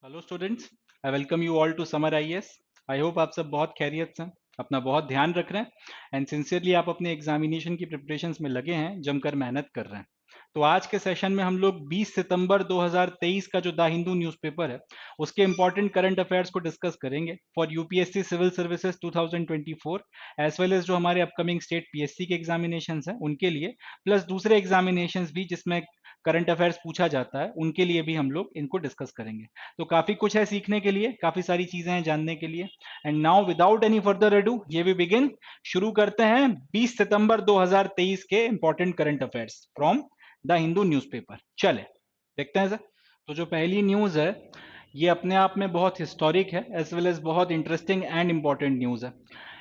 Hello students, I welcome you all to Samar IAS. I hope आप सब बहुत खैरियत से हैं, अपना बहुत ध्यान रख रहे हैं एंड सिंसियरली आप अपने एग्जामिनेशन की प्रिपरेशंस में लगे हैं, जमकर मेहनत कर रहे हैं। तो आज के सेशन में हम लोग 20 सितंबर 2023 का जो द हिंदू न्यूज़पेपर है उसके इंपॉर्टेंट करंट अफेयर्स को डिस्कस करेंगे for UPSC civil services 2024 as well as जो हमारे अपकमिंग स्टेट पीएससी के एग्जामिनेशंस हैं उनके लिए, प्लस दूसरे एग्जामिनेशंस भी जिसमें करंट अफेयर्स पूछा जाता है उनके लिए भी हम लोग इनको डिस्कस करेंगे। तो काफी कुछ है सीखने के लिए, काफी सारी चीजें हैं जानने के लिए। And now without any further ado ये भी बिगिन, शुरू करते हैं 20 सितंबर 2023 के important current affairs from the Hindu newspaper. चले देखते हैं सर। तो जो पहली न्यूज है ये अपने आप में बहुत हिस्टोरिक है एज वेल एज बहुत इंटरेस्टिंग एंड इंपॉर्टेंट न्यूज है।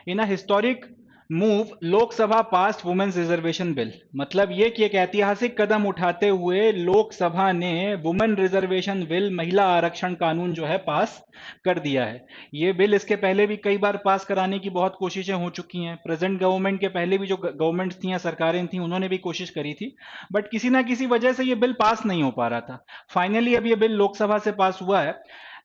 In a historic move Lok Sabha pass women's reservation bill, मतलब ये कि एक ऐतिहासिक कदम उठाते हुए लोकसभा ने वुमेन रिजर्वेशन बिल, महिला आरक्षण कानून जो है पास कर दिया है। ये बिल इसके पहले भी कई बार पास कराने की बहुत कोशिशें हो चुकी हैं। प्रेजेंट गवर्नमेंट के पहले भी जो गवर्नमेंट थी या सरकारें थी उन्होंने भी कोशिश करी थी, बट किसी ना किसी वजह से ये बिल पास नहीं हो पा रहा था। फाइनली अब ये बिल लोकसभा से पास हुआ है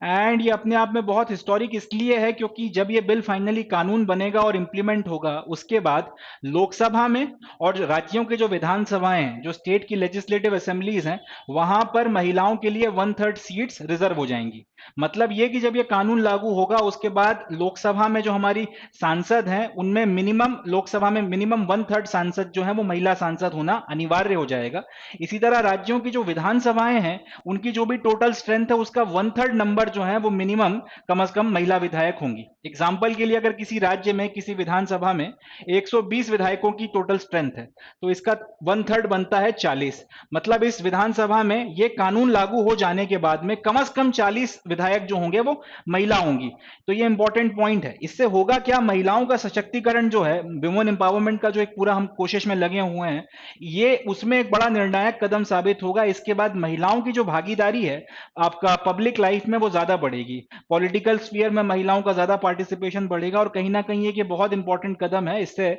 एंड ये अपने आप में बहुत हिस्टोरिक इसलिए है क्योंकि जब ये बिल फाइनली कानून बनेगा और इंप्लीमेंट होगा उसके बाद लोकसभा में और राज्यों के जो विधानसभाएं हैं, जो स्टेट की लेजिस्लेटिव असेंबलीज हैं, वहां पर महिलाओं के लिए 1/3 सीट्स रिजर्व हो जाएंगी। मतलब ये कि जब ये कानून लागू होगा उसके बाद लोकसभा में जो हमारी सांसद हैं उनमें मिनिमम, लोकसभा में मिनिमम 1/3 सांसद जो है वो महिला सांसद होना अनिवार्य हो जाएगा। इसी तरह राज्यों की जो विधानसभाएं हैं उनकी जो भी टोटल स्ट्रेंथ है उसका 1/3 नंबर जो है वो मिनिमम कम से कम महिला विधायक होंगी। एग्जाम्पल के लिए अगर किसी राज्य में किसी विधानसभा में 120 विधायकों की टोटल स्ट्रेंथ है तो इसका 1/3 बनता है 40। मतलब इस विधानसभा में ये कानून लागू हो जाने के बाद में कम से कम 40 विधायक जो होंगे वो महिला होंगी। तो ये इंपॉर्टेंट पॉइंट है। इससे होगा क्या, महिलाओं का सशक्तिकरण जो है, वुमेन एम्पावरमेंट का जो एक पूरा हम कोशिश में लगे हुए हैं, ये उसमें एक बड़ा निर्णायक कदम साबित होगा। इसके बाद महिलाओं की जो भागीदारी है आपका पब्लिक लाइफ में वो ज्यादा बढ़ेगी, पॉलिटिकल स्फीयर में महिलाओं का ज्यादा पार्टिसिपेशन बढ़ेगा और कहीं ना कहीं ये बहुत इंपॉर्टेंट कदम है। इससे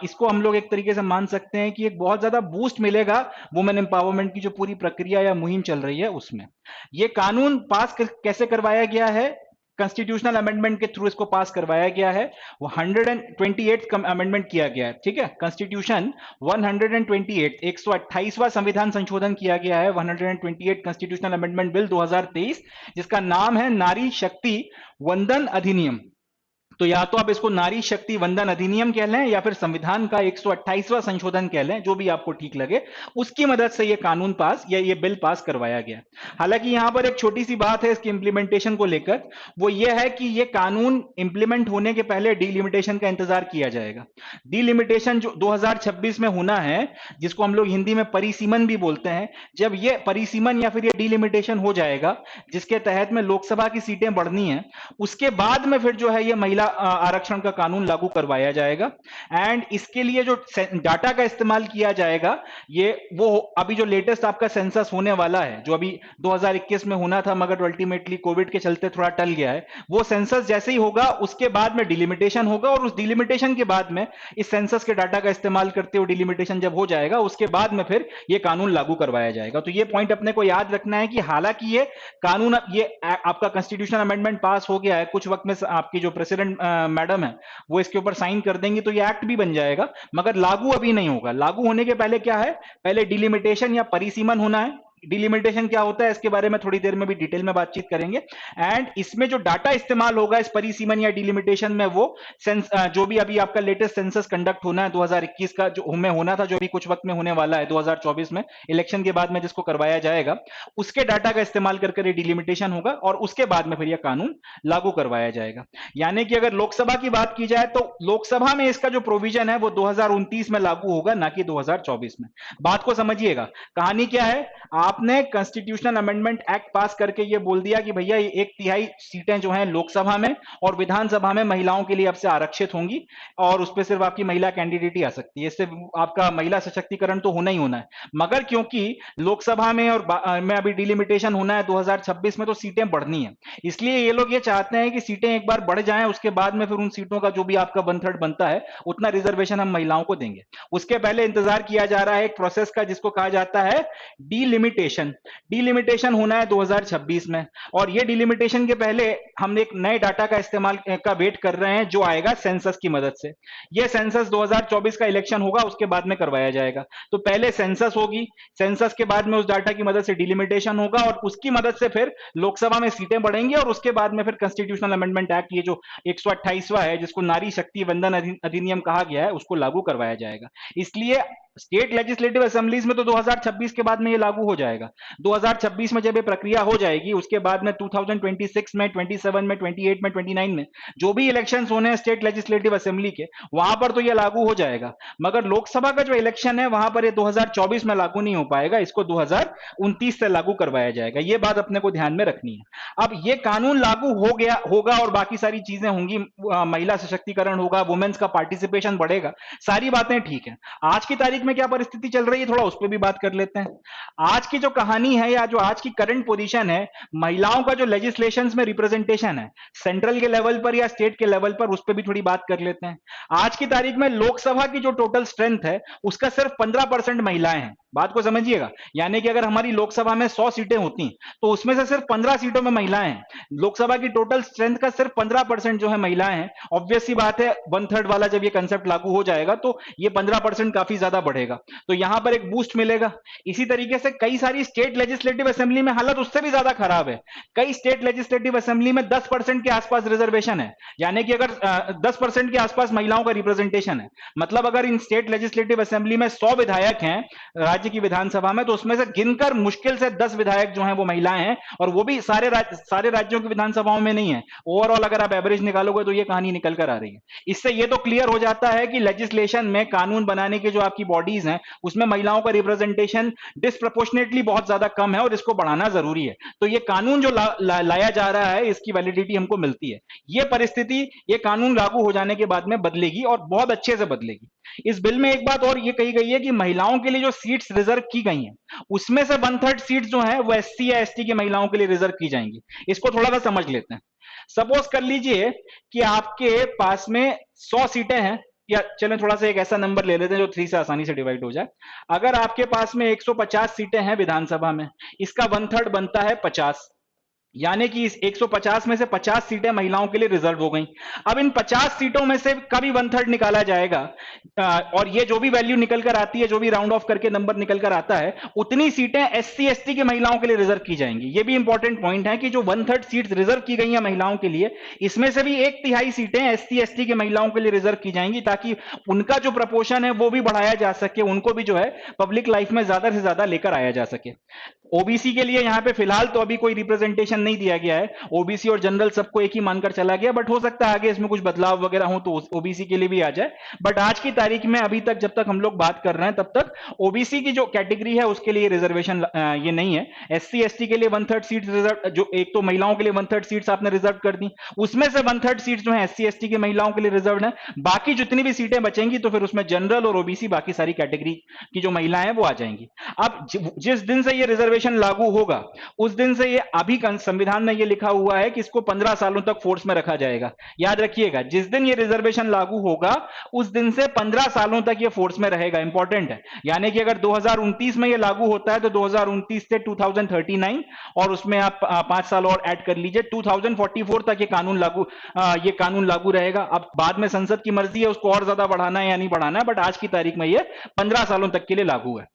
इसको हम लोग एक तरीके से मान सकते हैं कि एक बहुत ज्यादा बूस्ट मिलेगा वुमेन एम्पावरमेंट की जो पूरी प्रक्रिया या मुहिम चल रही है उसमें। ये कानून पास कैसे करवाया गया है, कॉन्स्टिट्यूशनल अमेंडमेंट के थ्रू इसको पास करवाया गया है। वो 128th अमेंडमेंट किया गया है, ठीक है। कॉन्स्टिट्यूशन 128, 128वां संविधान संशोधन किया गया है, 128 कॉन्स्टिट्यूशनल अमेंडमेंट बिल 2023, जिसका नाम है नारी शक्ति वंदन अधिनियम। तो या तो आप इसको नारी शक्ति वंदन अधिनियम कह लें या फिर संविधान का 128वां संशोधन कह लें, जो भी आपको ठीक लगे। उसकी मदद से ये कानून पास या ये बिल पास करवाया गया। हालांकि यहां पर एक छोटी सी बात है इसकी इंप्लीमेंटेशन को लेकर, वो ये है कि ये कानून इंप्लीमेंट होने के पहले डीलिमिटेशन का इंतजार किया जाएगा। डीलिमिटेशन जो 2026 में होना है, जिसको हम लोग हिंदी में परिसीमन भी बोलते हैं, जब ये परिसीमन या फिर ये डीलिमिटेशन हो जाएगा जिसके तहत में लोकसभा की सीटें बढ़नी है, उसके बाद में फिर जो है ये महिला आरक्षण का कानून लागू करवाया जाएगा। एंड इसके लिए जो डाटा का इस्तेमाल किया जाएगा, ये वो अभी जो लेटेस्ट आपका सेंसस होने वाला है, जो अभी 2021 में होना था मगर अल्टीमेटली कोविड के चलते थोड़ा टल गया है, वो सेंसस जैसे ही होगा उसके बाद में डिलिमिटेशन होगा और उस डिलिमिटेशन के बाद में इस सेंसस के डाटा का इस्तेमाल करते हुए डिलिमिटेशन जब हो जाएगा उसके बाद में फिर ये कानून लागू करवाया जाएगा। तो ये पॉइंट अपने को याद रखना है कि हालांकि ये कानून, ये आपका कॉन्स्टिट्यूशन अमेंडमेंट पास हो गया है, कुछ वक्त में आपकी जो प्रेसिडेंट मैडम है वो इसके ऊपर साइन कर देंगी तो ये एक्ट भी बन जाएगा, मगर लागू अभी नहीं होगा। लागू होने के पहले क्या है, पहले डिलिमिटेशन या परिसीमन होना है। डिलिमिटेशन क्या होता है इसके बारे में थोड़ी देर में भी डिटेल में बातचीत करेंगे। एंड इसमें जो डाटा इस्तेमाल होगा इस परिसीमन या डिलिमिटेशन में, वो जो भी अभी आपका लेटेस्ट सेंसस कंडक्ट होना है 2021 का, जो में होना था, जो अभी कुछ वक्त में होने वाला है 2024 में इलेक्शन के बाद में जिसको करवाया जाएगा, उसके डाटा का इस्तेमाल करके डिलिमिटेशन होगा और उसके बाद में फिर यह कानून लागू करवाया जाएगा। यानी कि अगर लोकसभा की बात की जाए तो लोकसभा में इसका जो प्रोविजन है वो 2029 में लागू होगा, ना कि 2024 में। बात को समझिएगा, कहानी क्या है, आपने कॉन्स्टिट्यूशनल अमेंडमेंट एक्ट पास करके ये बोल दिया कि भैया ये 1/3 सीटें जो हैं लोकसभा में और विधानसभा में महिलाओं के लिए अब से आरक्षित होंगी और उस पर सिर्फ आपकी महिला कैंडिडेट ही आ सकती है। इससे आपका महिला सशक्तिकरण तो होना ही होना है, मगर क्योंकि लोकसभा में और में अभी डिलिमिटेशन होना है 2026 में, तो सीटें बढ़नी है। इसलिए ये लोग ये चाहते हैं कि सीटें एक बार बढ़ जाएं, उसके बाद में फिर उन सीटों का जो भी आपका 1/3 बनता है उतना रिजर्वेशन हम महिलाओं को देंगे। उसके पहले इंतजार किया जा रहा है एक प्रोसेस का जिसको कहा जाता है डीलिमिटेशन। डिलिमिटेशन, डिलिमिटेशन होना है 2026 में, और ये डिलिमिटेशन के पहले हम एक नए डाटा का इस्तेमाल का वेट कर रहे हैं जो आएगा सेंसस की मदद से। ये सेंसस 2024 का इलेक्शन होगा उसके बाद में करवाया जाएगा। तो पहले सेंसस होगी, सेंसस के बाद में उस डाटा की मदद से डिलिमिटेशन होगा, और उसकी मदद से फिर लोकसभा में सीटें बढ़ेंगी, और उसके बाद में फिर कॉन्स्टिट्यूशनल अमेंडमेंट एक्ट, ये जो 128वां है जिसको नारी शक्ति वंदन अधिनियम कहा गया है, उसको लागू करवाया जाएगा। इसलिए स्टेट लेजिस्लेटिव असेंबलीज में तो 2026 के बाद में ये लागू हो जाएगा। 2026 में जब ये प्रक्रिया हो जाएगी उसके बाद में 2026 में, 27 में, 28 में, 29 में जो भी इलेक्शंस होने हैं स्टेट लेजिस्लेटिव असेंबली के, वहां पर तो ये लागू हो जाएगा। मगर लोकसभा का जो इलेक्शन है वहां पर ये 2024 में लागू नहीं हो पाएगा, इसको 2029 से लागू करवाया जाएगा। ये बात अपने को ध्यान में रखनी है। अब ये कानून लागू हो गया होगा और बाकी सारी चीजें होंगी, महिला सशक्तिकरण होगा, वुमेन्स का पार्टिसिपेशन बढ़ेगा, सारी बातें ठीक है। आज की तारीख में क्या परिस्थिति चल रही है, थोड़ा उस पर भी बात कर लेते हैं। आज की जो कहानी है या जो आज की करंट पोजीशन है, महिलाओं का जो लेजिस्लेशंस में रिप्रेजेंटेशन है सेंट्रल के लेवल पर या स्टेट के लेवल पर, उस पर भी थोड़ी बात कर लेते हैं। आज की तारीख में लोकसभा की जो टोटल स्ट्रेंथ है उसका सिर्फ 15% महिलाएं हैं। बात को समझिएगा, यानी कि अगर हमारी लोकसभा में 100 सीटें होती तो उसमें से सिर्फ 15 सीटों में महिलाएं हैं। लोकसभा की टोटल स्ट्रेंथ का सिर्फ 15% जो है महिलाएं हैं। ऑब्वियस सी बात है, 1/3 वाला जब ये कंसेप्ट लागू हो जाएगा तो ये 15% काफी ज्यादा बढ़ेगा, तो यहां पर एक बूस्ट मिलेगा। इसी तरीके से कई सारी स्टेट लेजिस्लेटिव असेंबली में हालत उससे भी ज्यादा खराब है। कई स्टेट लेजिस्लेटिव असेंबली में 10% के आसपास रिजर्वेशन है, यानी कि अगर 10% के आसपास महिलाओं का रिप्रेजेंटेशन है, मतलब अगर इन स्टेट लेजिस्लेटिव असेंबली में 100 विधायक हैं राज्य की विधानसभा में, तो उसमें से गिनकर मुश्किल से 10 विधायक जो हैं वो महिलाएं हैं, और वो भी सारे राज्यों की विधानसभाओं में नहीं है। ओवरऑल अगर आप एवरेज निकालोगे तो ये कहानी निकल कर आ रही है। इससे ये तो क्लियर हो जाता है कि लेजिस्लेशन में, कानून बनाने की जो आपकी बॉडीज हैं उसमें महिलाओं का रिप्रेजेंटेशन डिस्प्रपोर्शनेटली बहुत ज्यादा कम है, और इसको बढ़ाना जरूरी है। तो ये कानून जो लाया जा रहा है इसकी वैलिडिटी हमको मिलती है। ये परिस्थिति, ये कानून लागू हो जाने के बाद में बदलेगी, और बहुत अच्छे से बदलेगी। इस बिल में एक बात और ये कही गई है कि महिलाओं के लिए जो सीट्स रिजर्व की गई हैं उसमें से 1/3 सीट जो है वो एससी या एसटी की महिलाओं के लिए रिजर्व की जाएंगी। इसको थोड़ा सा समझ लेते हैं। सपोज कर लीजिए कि आपके पास में 100 सीटें हैं, या चलें थोड़ा सा एक ऐसा नंबर ले लेते हैं जो 3 से आसानी से डिवाइड हो जाए। अगर आपके पास में 150 सीटें हैं विधानसभा में, इसका 1/3 बनता है 50, यानी कि इस 150 में से 50 सीटें महिलाओं के लिए रिजर्व हो गई। अब इन 50 सीटों में से का भी 1/3 निकाला जाएगा, और ये जो भी वैल्यू निकल कर आती है, जो भी राउंड ऑफ करके नंबर निकल कर आता है, उतनी सीटें एससी एसटी की महिलाओं के लिए रिजर्व की जाएंगी। ये भी इंपॉर्टेंट पॉइंट है कि जो 1/3 सीट्स रिजर्व की गई हैं महिलाओं के लिए, इसमें से भी 1/3 सीटें एससी एसटी की महिलाओं के लिए रिजर्व की जाएंगी, ताकि उनका जो प्रपोर्शन है वो भी बढ़ाया जा सके, उनको भी जो है पब्लिक लाइफ में ज्यादा से ज्यादा लेकर आया जा सके। ओबीसी के लिए यहां पे फिलहाल तो अभी कोई रिप्रेजेंटेशन नहीं दिया गया है, ओबीसी और जनरल सबको एक ही मानकर चला गया, बट हो सकता है आगे इसमें कुछ बदलाव वगैरह हो तो ओबीसी के लिए भी आ जाए। बट आज की तारीख में अभी तक, जब तक हम लोग बात कर रहे हैं, तब तक ओबीसी की जो कैटेगरी है उसके लिए रिजर्वेशन ये नहीं है। एससी एसटी के लिए 1/3 सीट रिजर्व, जो एक तो महिलाओं के लिए 1/3 सीट्स आपने रिजर्व कर दी, उसमें से 1/3 सीट्स जो है एससी एसटी की महिलाओं के लिए रिजर्व है। बाकी जितनी भी सीटें बचेंगी तो फिर उसमें जनरल और ओबीसी, बाकी सारी कैटेगरी की जो महिलाएं वो आ जाएंगी। अब जिस दिन से ये रिजर्वेशन लागू होगा उस दिन से ये, अभी संविधान में ये लिखा हुआ है कि इसको 15 सालों तक फोर्स में रखा जाएगा। याद रखिएगा, जिस दिन ये रिजर्वेशन लागू होगा उस दिन से 15 सालों तक ये फोर्स में रहेगा। इंपॉर्टेंट है, यानी कि अगर 2029 में ये लागू होता है तो 2029 से 2039, और उसमें आप 5 साल और ऐड कर लीजिए, 2044 तक ये कानून लागू रहेगा। अब बाद में संसद की मर्जी है उसको और ज्यादा बढ़ाना है या नहीं बढ़ाना है, बट आज की तारीख में ये 15 सालों तक के लिए लागू है।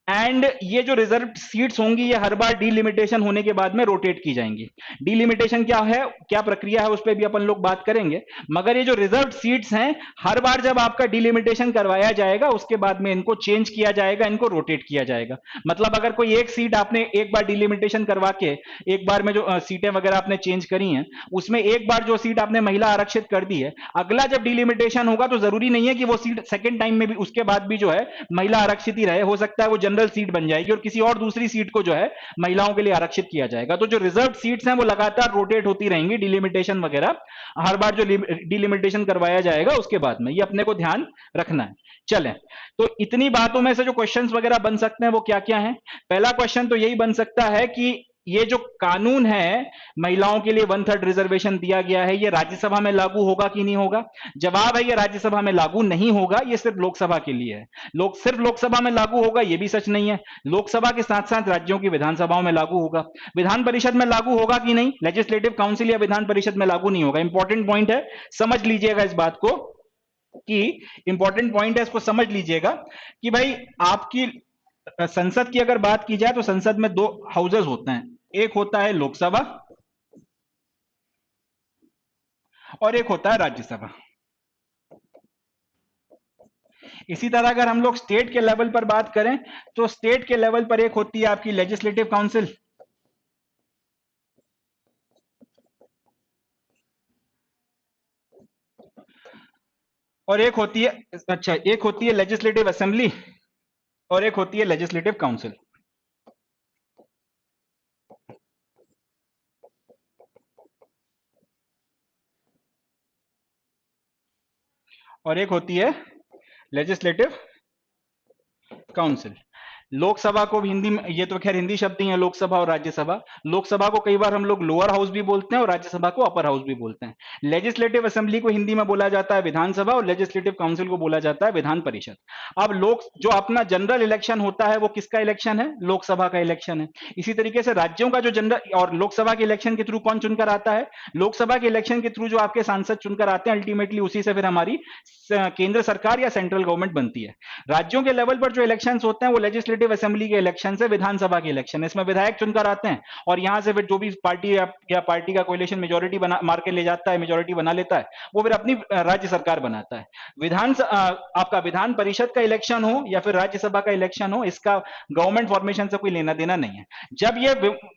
एंड ये जो रिजर्व सीट्स होंगी ये हर बार डीलिमिटेशन होने के बाद में रोटेट की जाएंगी। डीलिमिटेशन क्या है, क्या प्रक्रिया है, उस पर भी अपन लोग बात करेंगे। मगर ये जो रिजर्व सीट्स हैं, हर बार जब आपका डीलिमिटेशन करवाया जाएगा उसके बाद में इनको चेंज किया जाएगा, इनको रोटेट किया जाएगा। मतलब अगर कोई एक सीट आपने एक बार डीलिमिटेशन करवा के, एक बार में जो सीटें वगैरह आपने चेंज करी हैं, उसमें एक बार जो सीट आपने महिला आरक्षित कर दी है, अगला जब डीलिमिटेशन होगा तो जरूरी नहीं है कि वो सीट सेकेंड टाइम में भी उसके बाद भी जो है महिला आरक्षित ही रहे। हो सकता है वो जनरल सीट बन जाएगी और किसी और दूसरी सीट को जो है महिलाओं के लिए आरक्षित किया जाएगा। तो जो रिजर्व सीट्स हैं वो लगातार रोटेट होती रहेंगी, डिलिमिटेशन वगैरह हर बार जो डिलिमिटेशन करवाया जाएगा उसके बाद में, ये अपने को ध्यान रखना है। चलें, तो इतनी बातों में से जो क्वेश्चंस वगैरह बन सकते हैं वो क्या क्या हैं। पहला क्वेश्चन तो यही बन सकता है कि ये जो कानून है महिलाओं के लिए 1/3 रिजर्वेशन दिया गया है, ये राज्यसभा में लागू होगा कि नहीं होगा? जवाब है ये राज्यसभा में लागू नहीं होगा, ये सिर्फ लोकसभा के लिए है। सिर्फ लोकसभा में लागू होगा ये भी सच नहीं है। लोकसभा के साथ साथ राज्यों की विधानसभाओं में लागू होगा। विधान परिषद में लागू होगा कि नहीं? लेजिस्लेटिव काउंसिल या विधान परिषद में लागू नहीं होगा। इंपॉर्टेंट पॉइंट है, समझ लीजिएगा इस बात को, कि इंपॉर्टेंट पॉइंट है, इसको समझ लीजिएगा कि भाई आपकी संसद की अगर बात की जाए तो संसद में दो हाउसेस होते हैं, एक होता है लोकसभा और एक होता है राज्यसभा। इसी तरह अगर हम लोग स्टेट के लेवल पर बात करें तो स्टेट के लेवल पर एक होती है आपकी लेजिस्लेटिव काउंसिल और एक होती है, अच्छा, एक होती है लेजिस्लेटिव असेंबली और एक होती है लेजिस्लेटिव काउंसिल। और एक होती है लेजिस्लेटिव काउंसिल। लोकसभा को भी हिंदी में, ये तो खैर हिंदी शब्द ही है, लोकसभा और राज्यसभा। लोकसभा को कई बार हम लोग लोअर हाउस भी बोलते हैं और राज्यसभा को अपर हाउस भी बोलते हैं। लेजिस्लेटिव असेंबली को हिंदी में बोला जाता है विधानसभा और लेजिस्लेटिव काउंसिल को बोला जाता है विधान परिषद। अब लोक जो अपना जनरल इलेक्शन होता है वो किसका इलेक्शन है? लोकसभा का इलेक्शन है। इसी तरीके से राज्यों का जो जनरल और लोकसभा के इलेक्शन के थ्रू कौन चुनकर आता है? लोकसभा के इलेक्शन के थ्रू जो आपके सांसद चुनकर आते हैं, अल्टीमेटली उसी से फिर हमारी केंद्र सरकार या सेंट्रल गवर्नमेंट बनती है। राज्यों के लेवल पर जो इलेक्शन होते हैं वो लेजिस्लेटिव असेंबली के इलेक्शन से विधानसभा के इलेक्शन है। इसमें विधायक चुनकर आते हैं और यहां से फिर जो भी पार्टी या पार्टी का कोalition मेजोरिटी बना मार के ले जाता है, मेजोरिटी बना लेता है, वो फिर अपनी राज्य सरकार बनाता है। आपका विधान परिषद का इलेक्शन हो या फिर राज्यसभा का इलेक्शन हो, इसका गवर्नमेंट फॉर्मेशन से कोई लेना देना नहीं है। जब ये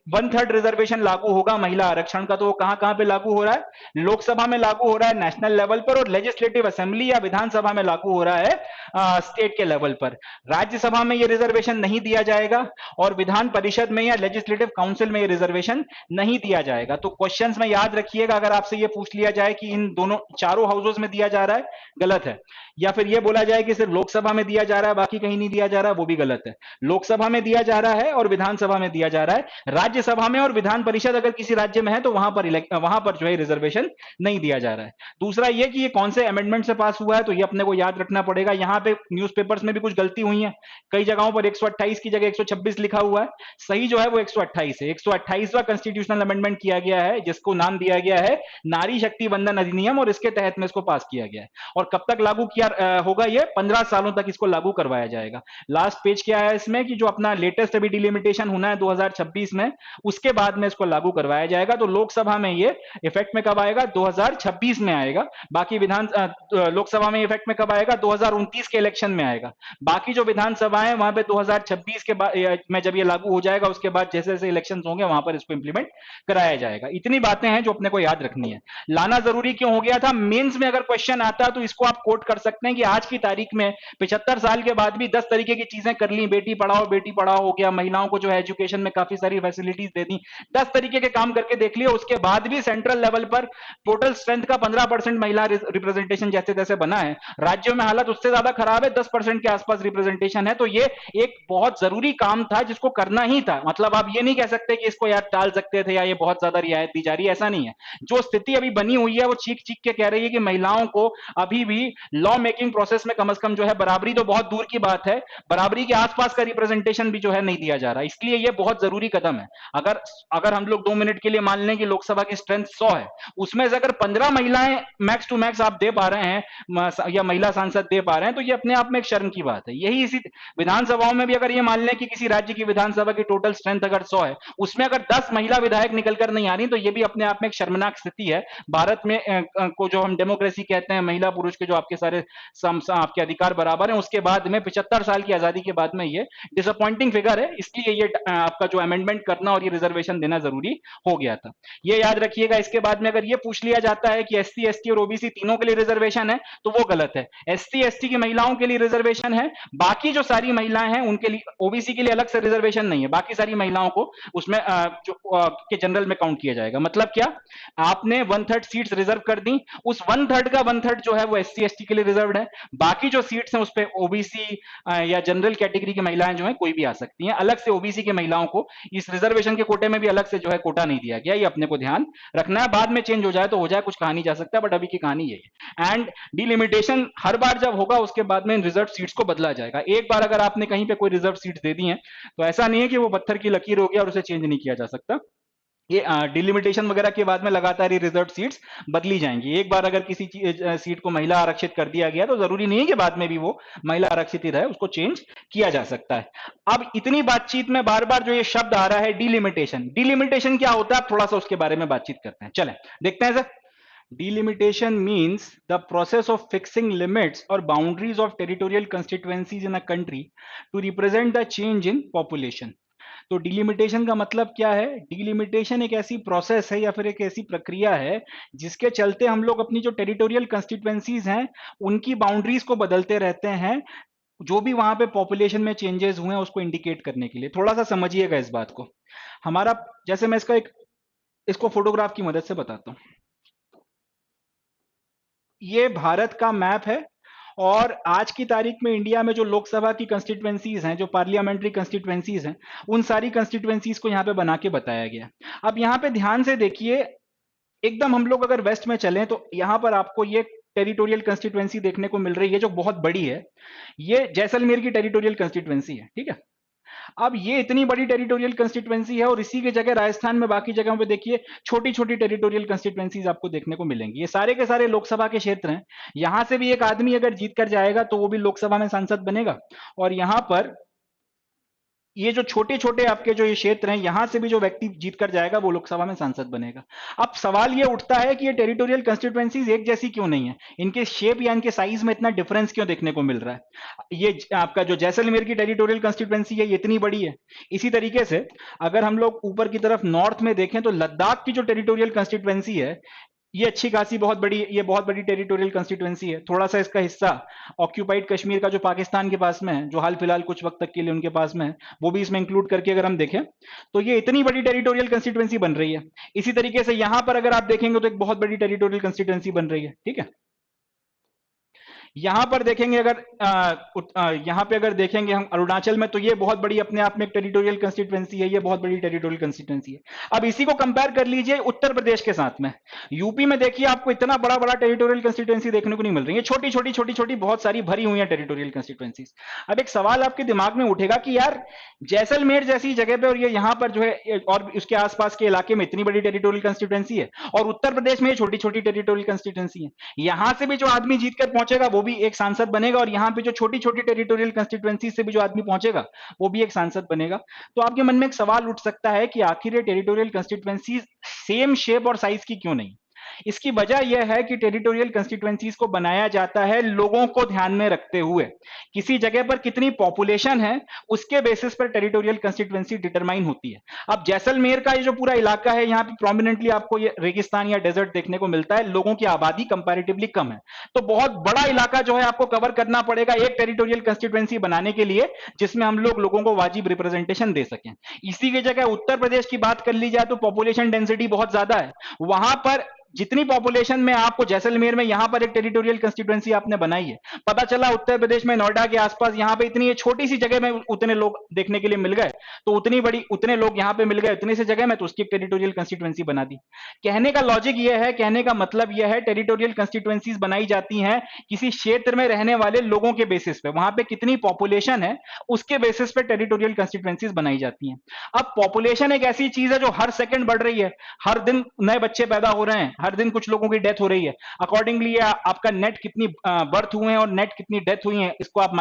1/3 रिजर्वेशन लागू होगा महिला आरक्षण का, तो वो कहां कहां पे लागू हो रहा है? लोकसभा में लागू हो रहा है नेशनल लेवल पर, और लेजिस्लेटिव असेंबली या विधानसभा में लागू हो रहा है स्टेट के लेवल पर। राज्यसभा में ये रिजर्वेशन नहीं दिया जाएगा और विधान परिषद में या लेजिस्लेटिव काउंसिल में ये रिजर्वेशन नहीं दिया जाएगा। तो क्वेश्चंस में याद रखिएगा, अगर आपसे ये पूछ लिया जाए कि इन दोनों चारों हाउसेस में दिया जा रहा है, गलत है। या फिर ये बोला जाए कि सिर्फ लोकसभा में दिया जा रहा है बाकी कहीं नहीं दिया जा रहा है, वो भी गलत है। लोकसभा में दिया जा रहा है और विधानसभा में दिया जा रहा है। राज्यसभा में और विधान परिषद अगर किसी राज्य में है तो वहां पर जो है रिजर्वेशन नहीं दिया जा रहा है। दूसरा ये कि ये कौन से अमेंडमेंट से पास हुआ है, तो ये अपने को याद रखना पड़ेगा। यहां पे न्यूज़पेपर्स में भी कुछ गलती हुई है, कई जगहों पर 128 की जगह 126 लिखा हुआ है। सही जो है वो 128 है। 128वां कॉन्स्टिट्यूशनल अमेंडमेंट किया गया है जिसको नाम दिया गया है नारी शक्ति वंदन अधिनियम, और इसके तहत में इसको पास किया गया है। और कब तक लागू किया होगा? ये 15 सालों तक इसको लागू करवाया जाएगा। लास्ट पेज क्या है इसमें कि जो अपना लेटेस्ट अभी डिलिमिटेशन होना है 2026 में, उसके बाद में इसको लागू करवाया जाएगा। तो लोकसभा में ये इफेक्ट में कब आएगा? 2026 में आएगा। बाकी लोकसभा में इफेक्ट में कब आएगा? 2029 के इलेक्शन में आएगा। बाकी जो विधानसभाएं वहां पे 2026 के बाद में जब ये लागू हो जाएगा, उसके बाद जैसे जैसे इलेक्शन होंगे वहां पर इसको इंप्लीमेंट कराया जाएगा। इतनी बातें हैं जो अपने को याद रखनी है। लाना जरूरी क्यों हो गया था? मेंस में अगर क्वेश्चन आता तो इसको आप कोट कर सकते हैं कि आज की तारीख में 75 साल के बाद भी 10 तरीके की चीजें कर ली। बेटी पढ़ाओ हो गया, महिलाओं को जो है एजुकेशन में काफी सारी फैसिलिटीज दे दी, 10 तरीके के काम करके देख लिया। उसके बाद भी सेंट्रल लेवल पर टोटल स्ट्रेंथ का 15% महिला रिप्रेजेंटेशन जैसे तैसे बना है। राज्यों में हालत उससे ज्यादा खराब है, 10% के आसपास रिप्रेजेंटेशन है। तो ये एक बहुत जरूरी काम था जिसको करना ही था। मतलब आप ये नहीं कह सकते कि इसको यार टाल सकते थे या ये बहुत ज्यादा रियायत दी जा रही है, ऐसा नहीं है। जो स्थिति अभी बनी हुई है वो चीख चीख के कह रही है कि महिलाओं को अभी भी लॉ मेकिंग प्रोसेस में कम से कम जो है, बराबरी तो बहुत दूर की बात है, बराबरी के आसपास का रिप्रेजेंटेशन भी जो है नहीं दिया जा रहा। इसलिए ये बहुत जरूरी कदम है। अगर अगर हम लोग 2 मिनट के लिए मान लें कि लोकसभा की स्ट्रेंथ 100 है, उसमें से अगर 15 महिलाएं मैक्स टू मैक्स आप दे पा रहे हैं या महिला सांसद दे पा रहे हैं, तो ये अपने आप में एक शर्म की बात है। यही इसी विधानसभाओं में भी अगर ये मान लें कि किसी राज्य की विधानसभा की टोटल स्ट्रेंथ अगर 100 है, उसमें अगर 10 महिला विधायक निकलकर नहीं आ रही, तो ये भी अपने आप में एक शर्मनाक स्थिति है। भारत में को जो हम डेमोक्रेसी कहते हैं, महिला पुरुष के जो आपके सारे आपके अधिकार बराबर हैं, उसके बाद में 75 साल की आजादी के बाद में ये डिसअपॉइंटिंग फिगर है। इसलिए ये आपका जो अमेंडमेंट करना और ये रिजर्वेशन देना जरूरी हो गया था, ये याद रखिएगा। इसके बाद में अगर ये पूछ लिया जाता है कि एससी एसटी और ओबीसी तीनों के लिए रिजर्वेशन है, तो वो गलत है। एससी एसटी की महिलाओं के लिए रिजर्वेशन है, बाकी जो सारी महिलाएं हैं उनके लिए ओबीसी के लिए अलग से रिजर्वेशन नहीं है, बाकी सारी महिलाओं को उसमें के जनरल में काउंट किया जाएगा। मतलब क्या, आपने 1/3 सीट्स रिजर्व कर दी, उस 1/3 का 1/3 जो है वो एससी एसटी के लिए रिजर्व्ड है, बाकी जो सीट्स हैं उस पे ओबीसी या जनरल कैटेगरी की महिलाएं जो है कोई भी आ सकती हैं। अलग से ओबीसी की महिलाओं को इस रिजर्वेशन के कोटे में भी अलग से जो है कोटा नहीं दिया गया, ये अपने को ध्यान रखना है। बाद में चेंज हो जाए तो हो जाए, कुछ कहा नहीं जा सकता, बट अभी की कहानी यही है। एंड डिलिमिटेशन हर बार जब होगा उसके बाद में इन रिजर्व सीट्स को बदला जाएगा। एक बार अगर आपने कहीं पे कोई रिजर्व सीट्स दे दी हैं तो ऐसा नहीं है कि वो पत्थर की लकीर हो गया और उसे चेंज नहीं किया जा सकता। ये डिलिमिटेशन वगैरह के बाद में लगातार ये रिजर्व सीट्स बदली जाएंगी। एक बार अगर किसी सीट को महिला आरक्षित कर दिया गया तो जरूरी नहीं है कि बाद में भी वो महिला आरक्षित ही रहे, उसको चेंज किया जा सकता है। अब इतनी बातचीत में बार बार जो ये शब्द आ रहा है डिलिमिटेशन, डिलिमिटेशन क्या होता है थोड़ा सा उसके बारे में बातचीत करते हैं। चलें देखते हैं sir. Delimitation means the process of fixing limits or boundaries of territorial constituencies in a country to represent the change in population. तो डिलिमिटेशन का मतलब क्या है? डिलिमिटेशन एक ऐसी प्रोसेस है या फिर एक ऐसी प्रक्रिया है जिसके चलते हम लोग अपनी जो टेरिटोरियल कंस्टिट्यूएंसीज हैं उनकी बाउंड्रीज को बदलते रहते हैं, जो भी वहां पे पॉपुलेशन में चेंजेस हुए हैं उसको इंडिकेट करने के लिए। थोड़ा सा समझिएगा इस बात को। हमारा जैसे मैं इसको फोटोग्राफ की मदद से बताता हूं। ये भारत का मैप है और आज की तारीख में इंडिया में जो लोकसभा की कंस्टिट्यूएंसीज हैं, जो पार्लियामेंट्री कंस्टिट्यूएंसीज हैं, उन सारी कंस्टिट्यूएंसीज को यहाँ पे बना के बताया गया। अब यहाँ पे ध्यान से देखिए, एकदम हम लोग अगर वेस्ट में चलें तो यहाँ पर आपको ये टेरिटोरियल कंस्टिट्यूएंसी देखने को मिल रही है जो बहुत बड़ी है। ये जैसलमेर की टेरिटोरियल कंस्टिट्यूएंसी है, ठीक है। अब ये इतनी बड़ी टेरिटोरियल कंस्टिट्यूएंसी है और इसी की जगह राजस्थान में बाकी जगहों पे देखिए छोटी छोटी टेरिटोरियल कंस्टिट्यूएंसीज आपको देखने को मिलेंगी। ये सारे के सारे लोकसभा के क्षेत्र हैं। यहां से भी एक आदमी अगर जीत कर जाएगा तो वो भी लोकसभा में सांसद बनेगा, और यहां पर ये जो छोटे छोटे आपके जो ये क्षेत्र हैं यहां से भी जो व्यक्ति जीत कर जाएगा वो लोकसभा में सांसद बनेगा। अब सवाल ये उठता है कि ये टेरिटोरियल कंस्टिट्यूएंसीज एक जैसी क्यों नहीं है, इनके शेप या इनके साइज में इतना डिफरेंस क्यों देखने को मिल रहा है। ये आपका जो जैसलमेर की टेरिटोरियल कंस्टिट्यूएंसी है ये इतनी बड़ी है। इसी तरीके से अगर हम लोग ऊपर की तरफ नॉर्थ में देखें तो लद्दाख की जो टेरिटोरियल कंस्टिट्यूएंसी है ये अच्छी खासी बहुत बड़ी टेरिटोरियल कंस्टिट्यूएंसी है। थोड़ा सा इसका हिस्सा ऑक्यूपाइड कश्मीर का जो पाकिस्तान के पास में है, जो हाल फिलहाल कुछ वक्त तक के लिए उनके पास में है, वो भी इसमें इंक्लूड करके अगर हम देखें तो ये इतनी बड़ी टेरिटोरियल कंस्टिट्यूएंसी बन रही है। इसी तरीके से यहां पर अगर आप देखेंगे तो एक बहुत बड़ी टेरिटोरियल कंस्टिट्यूएंसी बन रही है, ठीक है। यहां पर देखेंगे अगर यहां पे अगर देखेंगे हम अरुणाचल में तो ये बहुत बड़ी अपने आप में एक टेरिटोरियल कंस्टिट्यूएंसी है, ये बहुत बड़ी टेरिटोरियल कंस्टिट्यूएंसी है। अब इसी को कंपेयर कर लीजिए उत्तर प्रदेश के साथ में। यूपी में देखिए आपको इतना बड़ा बड़ा टेरिटोरियल कंस्टिट्यूएंसी देखने को नहीं मिल रही है, छोटी छोटी बहुत सारी भरी हुई है टेरिटोरियल कंस्टिट्यूएंसीज। अब एक सवाल आपके दिमाग में उठेगा कि यार जैसलमेर जैसी जगह पे और ये यहाँ पर जो है और उसके आसपास के इलाके में इतनी बड़ी टेरिटोरियल कंस्टिट्यूएंसी है और उत्तर प्रदेश में ये छोटी छोटी टेरिटोरियल कंस्टिट्यूएंसी है, यहां से भी जो आदमी जीत कर पहुंचेगा वो भी एक सांसद बनेगा और यहां पे जो छोटी छोटी टेरिटोरियल कंस्टिट्यूएंसी से भी जो आदमी पहुंचेगा वो भी एक सांसद बनेगा। तो आपके मन में एक सवाल उठ सकता है कि आखिर ये टेरिटोरियल कंस्टिट्यूएंसी सेम शेप और साइज की क्यों नहीं। इसकी वजह यह है कि टेरिटोरियल कंस्टिट्यूएंसीज को बनाया जाता है लोगों को ध्यान में रखते हुए। किसी जगह पर कितनी पॉपुलेशन है उसके बेसिस पर टेरिटोरियल कंस्टिट्यूएंसी डिटरमाइन होती है। अब जैसलमेर का ये जो पूरा इलाका है यहाँ पे प्रोमिनेंटली आपको ये रेगिस्तान या डेजर्ट देखने को मिलता है, लोगों की आबादी कंपैरेटिवली कम है, तो बहुत बड़ा इलाका जो है आपको कवर करना पड़ेगा एक टेरिटोरियल कंस्टिट्यूएंसी बनाने के लिए जिसमें हम लोगों को वाजिब रिप्रेजेंटेशन दे सकें। इसी की जगह उत्तर प्रदेश की बात कर ली जाए तो पॉपुलेशन डेंसिटी बहुत ज्यादा है, वहां पर जितनी पॉपुलेशन में आपको जैसलमेर में यहां पर एक टेरिटोरियल कंस्टिट्यूएंसी आपने बनाई है, पता चला उत्तर प्रदेश में नोएडा के आसपास यहां पे इतनी छोटी सी जगह में उतने लोग देखने के लिए मिल गए, तो उतने लोग यहां पे मिल गए उतनी सी जगह में, तो उसकी टेरिटोरियल कंस्टिट्यूएंसी बना दी। कहने का लॉजिक यह है, कहने का मतलब यह है टेरिटोरियल कंस्टिट्यूएंसीज बनाई जाती हैं किसी क्षेत्र में रहने वाले लोगों के बेसिस पे, वहां पे कितनी पॉपुलेशन है उसके बेसिस पे टेरिटोरियल कंस्टिट्यूएंसीज बनाई जाती हैं। अब पॉपुलेशन एक ऐसी चीज है जो हर सेकंड बढ़ रही है, हर दिन नए बच्चे पैदा हो रहे हैं, हर दिन कुछ लोगों की डेथ हो रही है। अकॉर्डिंगली आपका नेट कितनी बर्थ हुए हैं और नेट कितनी डेथ हुई है इसको आप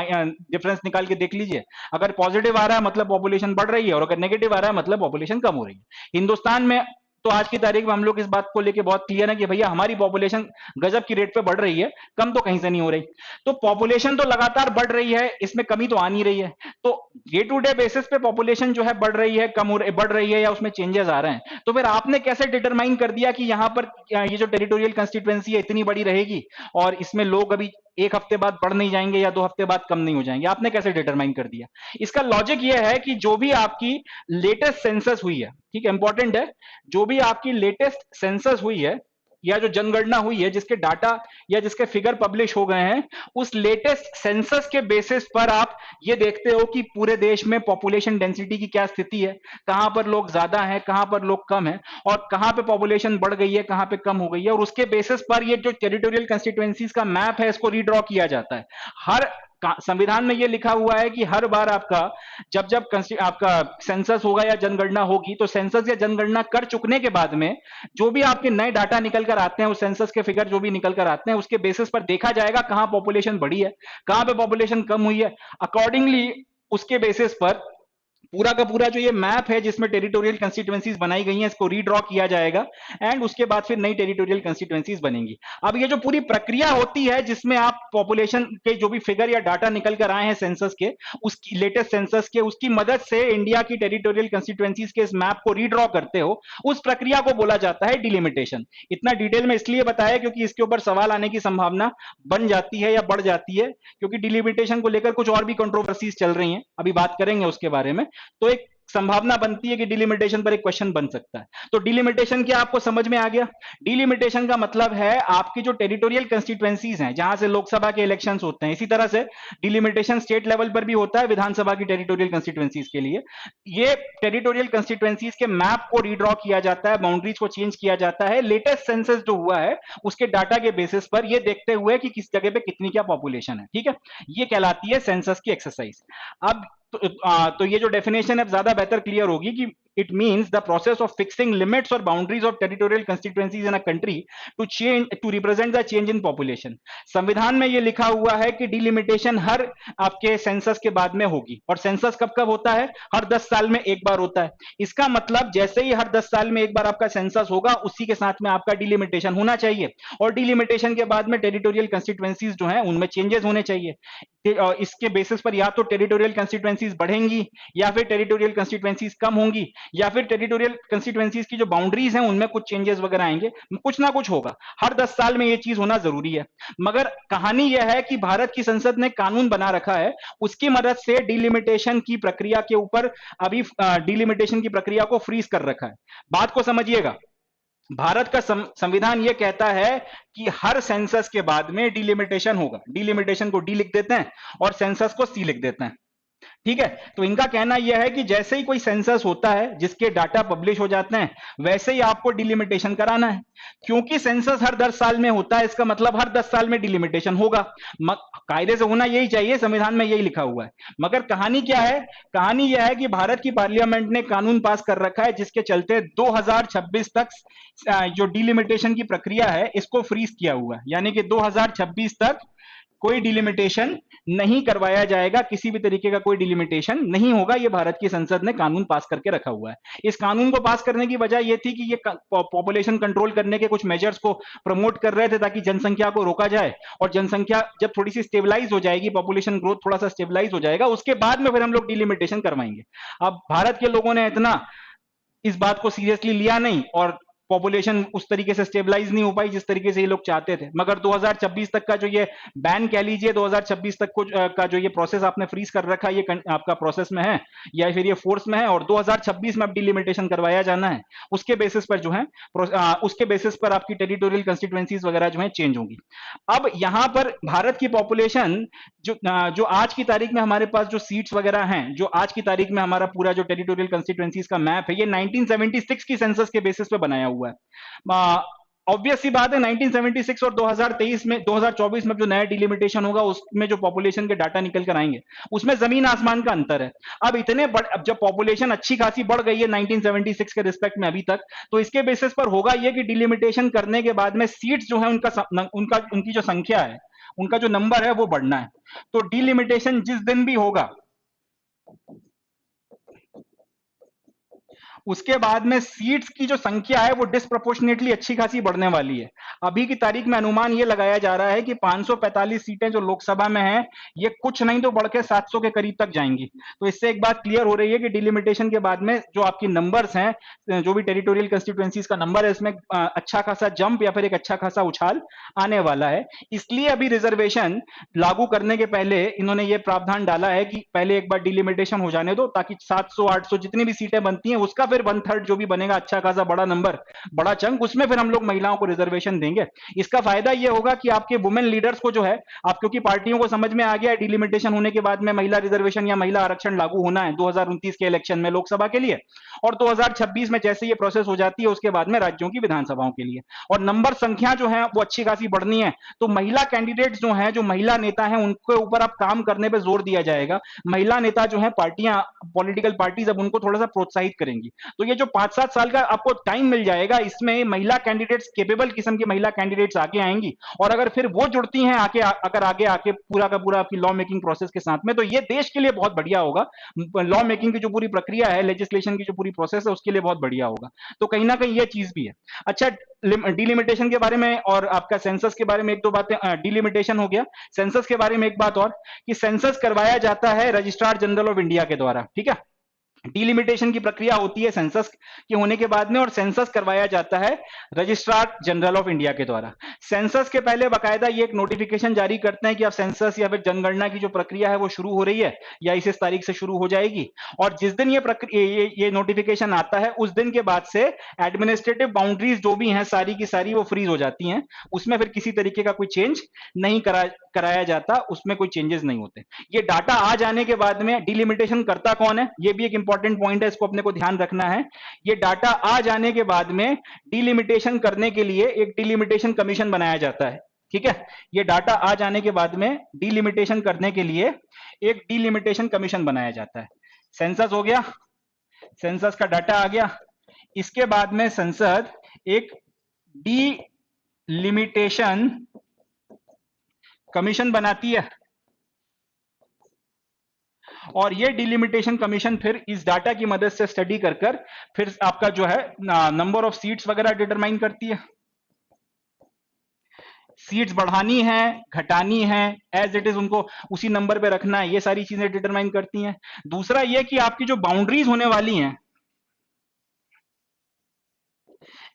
डिफरेंस निकाल के देख लीजिए। अगर पॉजिटिव आ रहा है मतलब पॉपुलेशन बढ़ रही है और अगर नेगेटिव आ रहा है मतलब पॉपुलेशन कम हो रही है। हिंदुस्तान में तो आज की तारीख में हम लोग इस बात को लेके बहुत क्लियर है कि भैया हमारी पॉपुलेशन गजब की रेट पे बढ़ रही है, कम तो कहीं से नहीं हो रही। तो पॉपुलेशन तो लगातार बढ़ रही है, इसमें कमी तो आ नहीं रही है। तो डे टू डे बेसिस पे पॉपुलेशन जो है बढ़ रही है, बढ़ रही है या उसमें चेंजेस आ रहे हैं। तो फिर आपने कैसे डिटरमाइन कर दिया कि यहां पर ये जो टेरिटोरियल कंस्टिट्यूएंसी है इतनी बड़ी रहेगी और इसमें लोग अभी एक हफ्ते बाद बढ़ नहीं जाएंगे या 2 हफ्ते बाद कम नहीं हो जाएंगे? आपने कैसे डिटरमाइन कर दिया? इसका लॉजिक ये है कि जो भी आपकी लेटेस्ट सेंसस हुई है, ठीक है, इंपॉर्टेंट है, जो भी आपकी लेटेस्ट सेंसस हुई है या जो जनगणना हुई है, जिसके डाटा या जिसके फिगर पब्लिश हो गए हैं, उस लेटेस्ट सेंसस के बेसिस पर आप ये देखते हो कि पूरे देश में पॉपुलेशन डेंसिटी की क्या स्थिति है, कहां पर लोग ज्यादा हैं, कहां पर लोग कम हैं, और कहां पे पॉपुलेशन बढ़ गई है, कहां पे कम हो गई है, और उसके बेसिस पर ये जो टेरिटोरियल कंस्टिट्यूएंसीज का मैप है इसको रीड्रॉ किया जाता है। हर संविधान में ये लिखा हुआ है कि हर बार आपका जब जब आपका सेंसस होगा या जनगणना होगी, तो सेंसस या जनगणना कर चुकने के बाद में जो भी आपके नए डाटा निकल कर आते हैं, उस सेंसस के फिगर जो भी निकल कर आते हैं, उसके बेसिस पर देखा जाएगा कहां पॉपुलेशन बढ़ी है, कहां पे पॉपुलेशन कम हुई है। अकॉर्डिंगली उसके बेसिस पर पूरा का पूरा जो ये मैप है जिसमें टेरिटोरियल कंस्टिट्यूएंसीज बनाई गई हैं, इसको रीड्रॉ किया जाएगा एंड उसके बाद फिर नई टेरिटोरियल कंस्टिट्यूएंसीज बनेंगी। अब ये जो पूरी प्रक्रिया होती है जिसमें आप पॉपुलेशन के जो भी फिगर या डाटा निकल कर आए हैं सेंसस के, उसकी लेटेस्ट सेंसस के, उसकी मदद से इंडिया की टेरिटोरियल कंस्टिट्यूएंसीज के इस मैप को रीड्रॉ करते हो, उस प्रक्रिया को बोला जाता है डिलिमिटेशन। इतना डिटेल में इसलिए बताया क्योंकि इसके ऊपर सवाल आने की संभावना बन जाती है या बढ़ जाती है, क्योंकि डिलिमिटेशन को लेकर कुछ और भी कंट्रोवर्सीज चल रही हैं, अभी बात करेंगे उसके बारे में। तो एक संभावना बनती है कि डिलिमिटेशन पर एक क्वेश्चन बन सकता है। तो डिलिमिटेशन क्या आपको समझ में आ गया? डिलिमिटेशन का मतलब है आपकी जो टेरिटोरियल कंस्टिट्यूएंसीज हैं जहां से लोकसभा के इलेक्शंस होते हैं, इसी तरह से डिलिमिटेशन स्टेट लेवल पर भी होता है विधानसभा की टेरिटोरियल कंस्टिट्यूएंसीज के लिए। ये टेरिटोरियल कंस्टिट्यूएंसीज के मैप को रीड्रॉ किया जाता है, बाउंड्रीज को चेंज किया जाता है लेटेस्ट सेंसस जो हुआ है उसके डाटा के बेसिस पर, ये देखते हुए कि किस जगह पे कितनी क्या पॉपुलेशन है। ठीक है, ये कहलाती है सेंसस की एक्सरसाइज। अब तो ये जो डेफिनेशन है ज्यादा बेहतर क्लियर होगी कि it means the process of fixing limits or boundaries of territorial constituencies in a country to represent the change in population। संविधान में ये लिखा हुआ है कि डिलिमिटेशन हर आपके सेंसस के बाद में होगी, और सेंसस कब कब होता है? हर 10 साल में एक बार होता है। इसका मतलब जैसे ही हर 10 साल में एक बार आपका सेंसस होगा, उसी के साथ में आपका डिलिमिटेशन होना चाहिए, और डिलिमिटेशन के बाद में टेरिटोरियल कंस्टिट्यूएंसीज जो है उनमें चेंजेस होने चाहिए। इसके बेसिस पर या तो टेरिटोरियल कंस्टिट्यूएंसीज बढ़ेंगी या फिर टेरिटोरियल कंस्टिट्यूएंसीज कम होंगी, या फिर टेरिटोरियल कंस्टिट्यूएंसीज की जो बाउंड्रीज हैं उनमें कुछ चेंजेस वगैरह आएंगे, कुछ ना कुछ होगा। हर 10 साल में ये चीज होना जरूरी है। मगर कहानी यह है कि भारत की संसद ने कानून बना रखा है, उसकी मदद से डिलिमिटेशन की प्रक्रिया के ऊपर अभी डिलिमिटेशन की प्रक्रिया को फ्रीज कर रखा है। बात को समझिएगा, भारत का संविधान यह कहता है कि हर सेंसस के बाद में डिलिमिटेशन होगा। डिलिमिटेशन को डी लिख देते हैं और सेंसस को सी लिख देते हैं। ठीक है, तो इनका कहना यह है कि जैसे ही कोई सेंसस होता है जिसके डाटा पब्लिश हो जाते हैं, वैसे ही आपको डिलिमिटेशन कराना है। क्योंकि सेंसस हर 10 साल में होता है, इसका मतलब हर 10 साल में डिलिमिटेशन होगा। कायदे से होना यही चाहिए, संविधान में यही लिखा हुआ है। मगर कहानी क्या है? कहानी यह है कि भारत की पार्लियामेंट ने कानून पास कर रखा है जिसके चलते 2026 तक जो डिलिमिटेशन की प्रक्रिया है इसको फ्रीज किया हुआ है। यानी कि 2026 तक कोई डिलिमिटेशन नहीं करवाया जाएगा, किसी भी तरीके का कोई डिलिमिटेशन नहीं होगा। ये भारत की संसद ने कानून पास करके रखा हुआ है। इस कानून को पास करने की वजह यह थी कि ये पॉपुलेशन कंट्रोल करने के कुछ मेजर्स को प्रमोट कर रहे थे ताकि जनसंख्या को रोका जाए, और जनसंख्या जब थोड़ी सी स्टेबलाइज हो जाएगी, पॉपुलेशन ग्रोथ थोड़ा सा स्टेबलाइज हो जाएगा, उसके बाद में फिर हम लोग डिलिमिटेशन करवाएंगे। अब भारत के लोगों ने इतना इस बात को सीरियसली लिया नहीं, और पॉपुलेशन उस तरीके से स्टेबलाइज नहीं हो पाई जिस तरीके से ये लोग चाहते थे। मगर 2026 तक का जो ये बैन कह लीजिए, 2026 तक को का जो ये प्रोसेस आपने फ्रीज कर रखा है, ये आपका प्रोसेस में है या फिर ये फोर्स में है, और 2026 में अब डिलिमिटेशन करवाया जाना है। उसके बेसिस पर जो है उसके बेसिस पर आपकी टेरिटोरियल कंस्टिट्यूएंसीज वगैरह जो है चेंज होंगी। अब यहां पर भारत की पॉपुलेशन जो आज की तारीख में हमारे पास जो सीट्स वगैरह हैं, जो आज की तारीख में हमारा पूरा जो टेरिटोरियल कंस्टिट्यूएंसीज का मैप है, ये 1976 की सेंसस के बेसिस पे बनाया हुआ है। ऑब्वियस सी बात है, 1976 और 2023 में 2024 में जो नया डिलिमिटेशन होगा उसमें जो पॉपुलेशन के डाटा निकल कर आएंगे उसमें जमीन आसमान का अंतर है। अब अब जब पॉपुलेशन अच्छी खासी बढ़ गई है 1976 के रिस्पेक्ट में अभी तक, तो इसके बेसिस पर होगा यह कि डिलिमिटेशन करने के बाद में सीट्स जो है उनकी जो संख्या है, उनका जो नंबर है वो बढ़ना है। तो डिलिमिटेशन जिस दिन भी होगा उसके बाद में सीट्स की जो संख्या है वो डिस्प्रोपोर्शनेटली अच्छी खासी बढ़ने वाली है। अभी की तारीख में अनुमान ये लगाया जा रहा है कि 545 सीटें जो लोकसभा में हैं, ये कुछ नहीं तो बढ़ के 700 के करीब तक जाएंगी। तो इससे एक बात क्लियर हो रही है कि डिलिमिटेशन के बाद में जो आपकी नंबर्स हैं, जो भी टेरिटोरियल कंस्टिट्यूएंसीज का नंबर है, इसमें अच्छा खासा जंप या फिर एक अच्छा खासा उछाल आने वाला है। इसलिए अभी रिजर्वेशन लागू करने के पहले इन्होंने ये प्रावधान डाला है कि पहले एक बार डिलिमिटेशन हो जाने दो, ताकि 700 800 जितनी भी सीटें बनती हैं उसका फिर 1/3 जो भी बनेगा, अच्छा खासा बड़ा नंबर, बड़ा चंक, उसमें फिर हम लोग महिलाओं को रिजर्वेशन देंगे। इसका फायदा ये होगा कि आपके वुमेन लीडर्स को जो है, आप क्योंकि पार्टियों को समझ में आ गया है डिलिमिटेशन होने के बाद में महिला रिजर्वेशन या महिला आरक्षण लागू होना है 2029 के इलेक्शन में लोकसभा के लिए, और 2026 में जैसे ये प्रोसेस हो जाती है उसके बाद में राज्यों की विधानसभाओं के लिए, और नंबर संख्या जो है वो अच्छी खासी बढ़नी है। तो महिला कैंडिडेट्स जो हैं, जो महिला नेता हैं, उनके ऊपर अब काम करने पर जोर दिया जाएगा। महिला नेता जो है, पार्टियां, पॉलिटिकल पार्टीज अब उनको थोड़ा सा प्रोत्साहित करेंगी। तो ये जो 5-7 साल का आपको टाइम मिल जाएगा, इसमें महिला कैंडिडेट्स, कैपेबल किस्म की महिला कैंडिडेट्स आगे आएंगी, और अगर फिर वो जुड़ती हैं अगर आगे आके पूरा का पूरा आपकी लॉ मेकिंग प्रोसेस के साथ में, तो ये देश के लिए बहुत बढ़िया होगा। लॉ मेकिंग की जो पूरी प्रक्रिया है, लेजिस्लेशन की जो पूरी प्रोसेस है, उसके लिए बहुत बढ़िया होगा। तो कहीं ना कहीं ये चीज भी है। अच्छा, डिलिमिटेशन के बारे में और आपका सेंसस के बारे में एक दो बातें। डिलिमिटेशन हो गया, सेंसस के बारे में एक बात और, कि सेंसस करवाया जाता है रजिस्ट्रार जनरल ऑफ इंडिया के द्वारा, ठीक है। डिलिमिटेशन की प्रक्रिया होती है सेंसस के होने के बाद में, और सेंसस करवाया जाता है रजिस्ट्रार जनरल ऑफ इंडिया के द्वारा। सेंसस के पहले बकायदा ये एक नोटिफिकेशन जारी करते हैं कि अब सेंसस या फिर जनगणना की जो प्रक्रिया है वो शुरू हो रही है, या इस तारीख से शुरू हो जाएगी। और जिस दिन ये नोटिफिकेशन आता है, उस दिन के बाद से एडमिनिस्ट्रेटिव बाउंड्रीज जो भी हैं सारी की सारी वो फ्रीज हो जाती हैं। उसमें फिर किसी तरीके का कोई चेंज नहीं कराया जाता, उसमें कोई चेंजेस नहीं होते। ये डाटा आ जाने के बाद में, डिलिमिटेशन करता कौन है, ये भी एक इंपॉर्टेंट पॉइंट है, इसको अपने को ध्यान रखना है। ये डाटा आ जाने के बाद में डिलिमिटेशन करने के लिए एक डिलिमिटेशन कमीशन बनाया जाता है, ठीक है। ये डाटा आ जाने के बाद में डिलिमिटेशन करने के लिए एक डिलिमिटेशन कमीशन बनाया जाता है। सेंसस हो गया, सेंसस का डाटा आ गया। इसके बाद में संसद एक डिलिमिटेशन कमीशन बनाती है, और ये डिलिमिटेशन कमीशन फिर इस डाटा की मदद से स्टडी कर फिर आपका जो है नंबर ऑफ सीट्स वगैरह डिटरमाइन करती है। सीट्स बढ़ानी है, घटानी है, एज इट इज उनको उसी नंबर पे रखना है, ये सारी चीजें डिटरमाइन करती हैं। दूसरा ये कि आपकी जो बाउंड्रीज होने वाली हैं,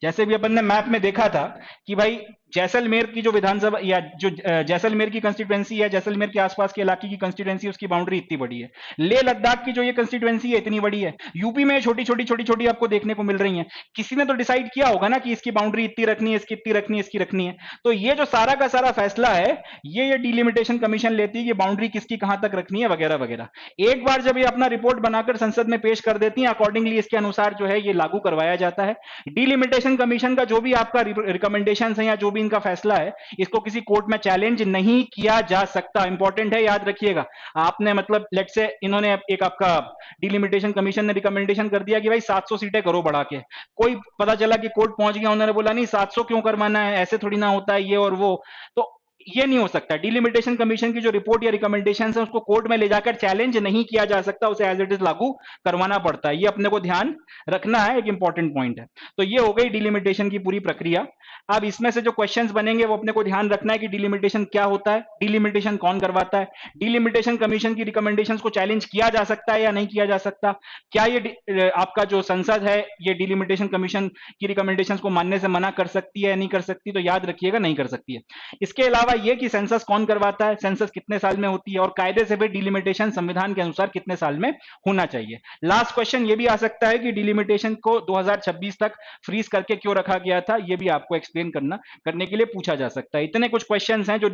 जैसे भी अपन ने मैप में देखा था कि भाई जैसलमेर की जो विधानसभा या जो जैसलमेर की कंस्टिट्यूएंसी है, जैसलमेर के आसपास के इलाके की कंस्टिट्यूएंसी, उसकी बाउंड्री इतनी बड़ी है। लेह लद्दाख की जो ये कंस्टिट्यूएंसी है इतनी बड़ी है। यूपी में छोटी छोटी छोटी छोटी आपको देखने को मिल रही है। किसी ने तो डिसाइड किया होगा ना कि इसकी बाउंड्री इतनी रखनी है, इसकी इतनी रखनी है, इसकी रखनी है। तो ये जो सारा का सारा फैसला है, ये डिलिमिटेशन कमीशन लेती है कि बाउंड्री किसकी कहां तक रखनी है वगैरह वगैरह। एक बार जब ये अपना रिपोर्ट बनाकर संसद में पेश कर देती है, अकॉर्डिंगली इसके अनुसार जो है ये लागू करवाया जाता है। डिलिमिटेशन कमीशन का जो भी आपका रिकमेंडेशन है या जो भी इनका फैसला है, इसको किसी कोर्ट में चैलेंज नहीं किया जा सकता। इंपॉर्टेंट है, याद रखिएगा। आपने मतलब लेट से इन्होंने एक आपका डिलिमिटेशन कमीशन ने रिकमेंडेशन कर दिया कि भाई 700 सीटें करो बढ़ा के, कोई पता चला कि कोर्ट पहुंच गया, उन्होंने बोला नहीं 700 क्यों करवाना है, ऐसे थोड़ी ना होता है ये और वो, तो ये नहीं हो सकता। डिलिमिटेशन कमीशन की जो रिपोर्ट या रिकमेंडेशन है उसको कोर्ट में ले जाकर चैलेंज नहीं किया जा सकता, उसे एज इट इज लागू करवाना पड़ता है। ये अपने को ध्यान रखना है, एक इंपॉर्टेंट पॉइंट है। तो ये हो गई डिलिमिटेशन की पूरी प्रक्रिया। अब इसमें से जो क्वेश्चंस बनेंगे वो अपने को ध्यान रखना है कि डिलिमिटेशन क्या होता है, डिलिमिटेशन कौन करवाता है, डिलिमिटेशन कमीशन की रिकमेंडेशंस को चैलेंज किया जा सकता है या नहीं किया जा सकता, क्या ये आपका जो संसद है ये डिलिमिटेशन कमीशन की रिकमेंडेशंस को मानने से मना कर सकती है या नहीं कर सकती, तो याद रखिएगा नहीं कर सकती है। इसके अलावा ये कि सेंसस कौन करवाता है, सेंसस कितने साल में होती है, और कायदे से भी डिलिमिटेशन संविधान के अनुसार कितने साल में होना चाहिए। लास्ट क्वेश्चन ये भी आ सकता है कि डिलिमिटेशन को 2026 तक फ्रीज करके क्यों रखा गया था, ये भी आपको एक्सप्लेन करने के लिए पूछा जा सकता है। इतने कुछ क्वेश्चंस हैं जो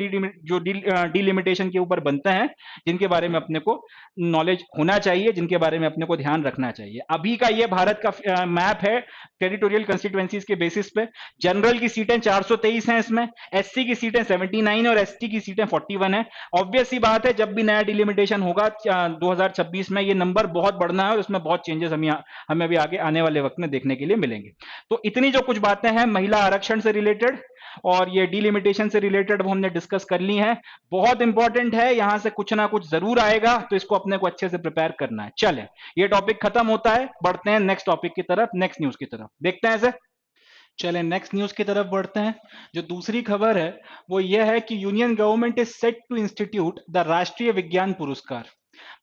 डिलिमिटेशन के ऊपर बनते हैं, जिनके बारे में अपने को नॉलेज होना चाहिए, जिनके बारे में अपने को ध्यान रखना चाहिए। अभी का ये भारत का मैप है टेरिटोरियल कंस्टिट्यूएंसीज के बेसिस पे। जनरल की सीटें 423 हैं, इसमें एससी की सीटें 79 59 और एसटी की सीटें 41 है। ऑब्वियस सी बात है, जब भी नया डिलिमिटेशन होगा 2026 में, ये नंबर बहुत बढ़ना है और उसमें बहुत चेंजेस हमें अभी आगे आने वाले वक्त में देखने के लिए मिलेंगे। तो इतनी जो कुछ बातें हैं महिला आरक्षण से रिलेटेड और ये डिलिमिटेशन से रिलेटेड वो हमने डिस्कस कर ली हैं। बहुत इंपॉर्टेंट है, यहां से कुछ ना कुछ जरूर आएगा, तो इसको अपने को अच्छे से प्रिपेयर करना है। चले, ये टॉपिक खत्म होता है, बढ़ते हैं नेक्स्ट टॉपिक की तरफ, नेक्स्ट न्यूज की तरफ, देखते हैं ऐसे। चलें नेक्स्ट न्यूज की तरफ बढ़ते हैं। जो दूसरी खबर है वो ये है कि union government is set to institute the Rashtriya Vigyan पुरस्कार।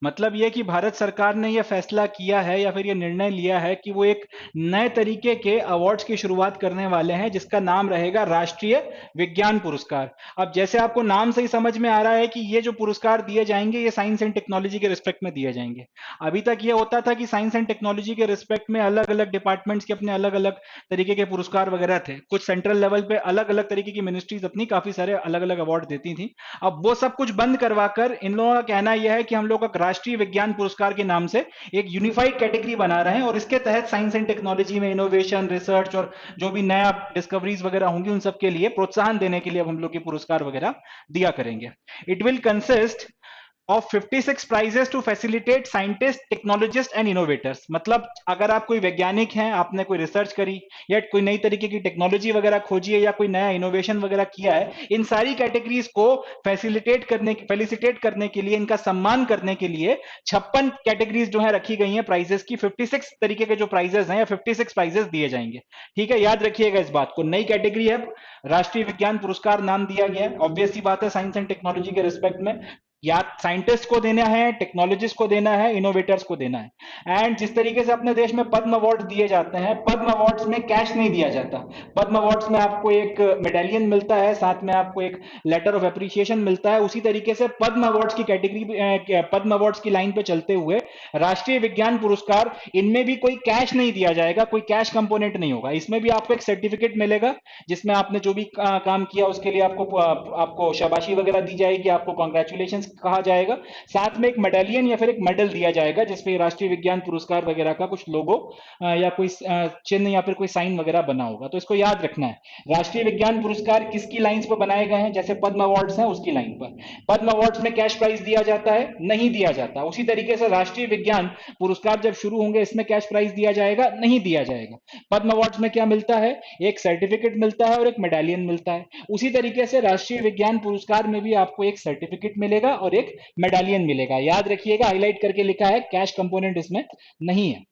मतलब यह कि भारत सरकार ने यह फैसला किया है या फिर यह निर्णय लिया है कि वो एक नए तरीके के अवार्ड्स की शुरुआत करने वाले हैं जिसका नाम रहेगा राष्ट्रीय विज्ञान पुरस्कार। अब जैसे आपको नाम से ही समझ में आ रहा है कि ये जो पुरस्कार दिए जाएंगे ये साइंस एंड टेक्नोलॉजी के रिस्पेक्ट में दिए जाएंगे। अभी तक ये होता था कि साइंस एंड टेक्नोलॉजी के रिस्पेक्ट में अलग अलग डिपार्टमेंट्स के अपने अलग अलग तरीके के पुरस्कार वगैरह थे। कुछ सेंट्रल लेवल पे अलग अलग तरीके की मिनिस्ट्रीज अपनी काफी सारे अलग अलग अवार्ड देती थी। अब वो सब कुछ बंद करवाकर इन लोगों का कहना यह है कि हम लोग का राष्ट्रीय विज्ञान पुरस्कार के नाम से एक यूनिफाइड कैटेगरी बना रहे हैं और इसके तहत साइंस एंड टेक्नोलॉजी में इनोवेशन, रिसर्च और जो भी नया डिस्कवरीज वगैरह होंगी उन सब के लिए प्रोत्साहन देने के लिए अब हम लोग ये पुरस्कार वगैरह दिया करेंगे। It will consist of 56 prizes to facilitate scientist, technologist and innovators. मतलब अगर आप कोई वैज्ञानिक हैं, आपने कोई रिसर्च करी या कोई नई तरीके की टेक्नोलॉजी वगैरह खोजी है या कोई नया इनोवेशन वगैरह किया है, इन सारी कैटेगरीज को फेलिसिटेट करने के लिए, इनका सम्मान करने के लिए 56 कैटेगरीज जो है रखी गई हैं प्राइजेस की। 56 तरीके के जो प्राइजेस हैं या 56 प्राइजेस दिए जाएंगे। ठीक है, याद रखिएगा इस बात को। नई कैटेगरी है, राष्ट्रीय विज्ञान पुरस्कार नाम दिया गया है। ऑब्वियस सी बात है, साइंस एंड टेक्नोलॉजी के रिस्पेक्ट में या साइंटिस्ट को देना है, टेक्नोलॉजिस्ट को देना है, इनोवेटर्स को देना है। एंड जिस तरीके से अपने देश में पद्म अवार्ड दिए जाते हैं, पद्म अवार्ड्स में कैश नहीं दिया जाता। पद्म अवार्ड्स में आपको एक मेडालियन मिलता है, साथ में आपको एक लेटर ऑफ एप्रिसिएशन मिलता है। उसी तरीके से पद्म अवार्ड्स की कैटेगरी, पद्म अवार्ड्स की लाइन पे चलते हुए राष्ट्रीय विज्ञान पुरस्कार, इनमें भी कोई कैश नहीं दिया जाएगा, कोई कैश कंपोनेंट नहीं होगा। इसमें भी आपको एक सर्टिफिकेट मिलेगा जिसमें आपने जो भी काम किया उसके लिए आपको शाबाशी वगैरह दी जाएगी, आपको कॉन्ग्रेचुलेशन कहा जाएगा। साथ में एक मेडालियन या फिर एक मेडल दिया जाएगा जिसपे राष्ट्रीय विज्ञान पुरस्कार वगैरह का कुछ लोगो या कोई चिन्ह या फिर कोई साइन वगैरह बना होगा। तो इसको याद रखना है। राष्ट्रीय विज्ञान पुरस्कार किसकी लाइंस पर बनाए गए हैं? जैसे पद्म अवार्ड्स हैं उसकी लाइन पर। पद्म अवार्ड्स में कैश प्राइज दिया जाता है? नहीं दिया जाता। उसी तरीके से राष्ट्रीय विज्ञान पुरस्कार जब शुरू होंगे इसमें कैश प्राइज दिया जाएगा? नहीं दिया जाएगा। पद्म अवार्ड्स में क्या मिलता है? एक सर्टिफिकेट मिलता है और एक मेडालियन मिलता है। उसी तरीके से राष्ट्रीय विज्ञान पुरस्कार में भी आपको एक सर्टिफिकेट मिलेगा और एक मेडालियन मिलेगा। याद रखिएगा, हाईलाइट करके लिखा है, कैश कंपोनेंट इसमें नहीं है।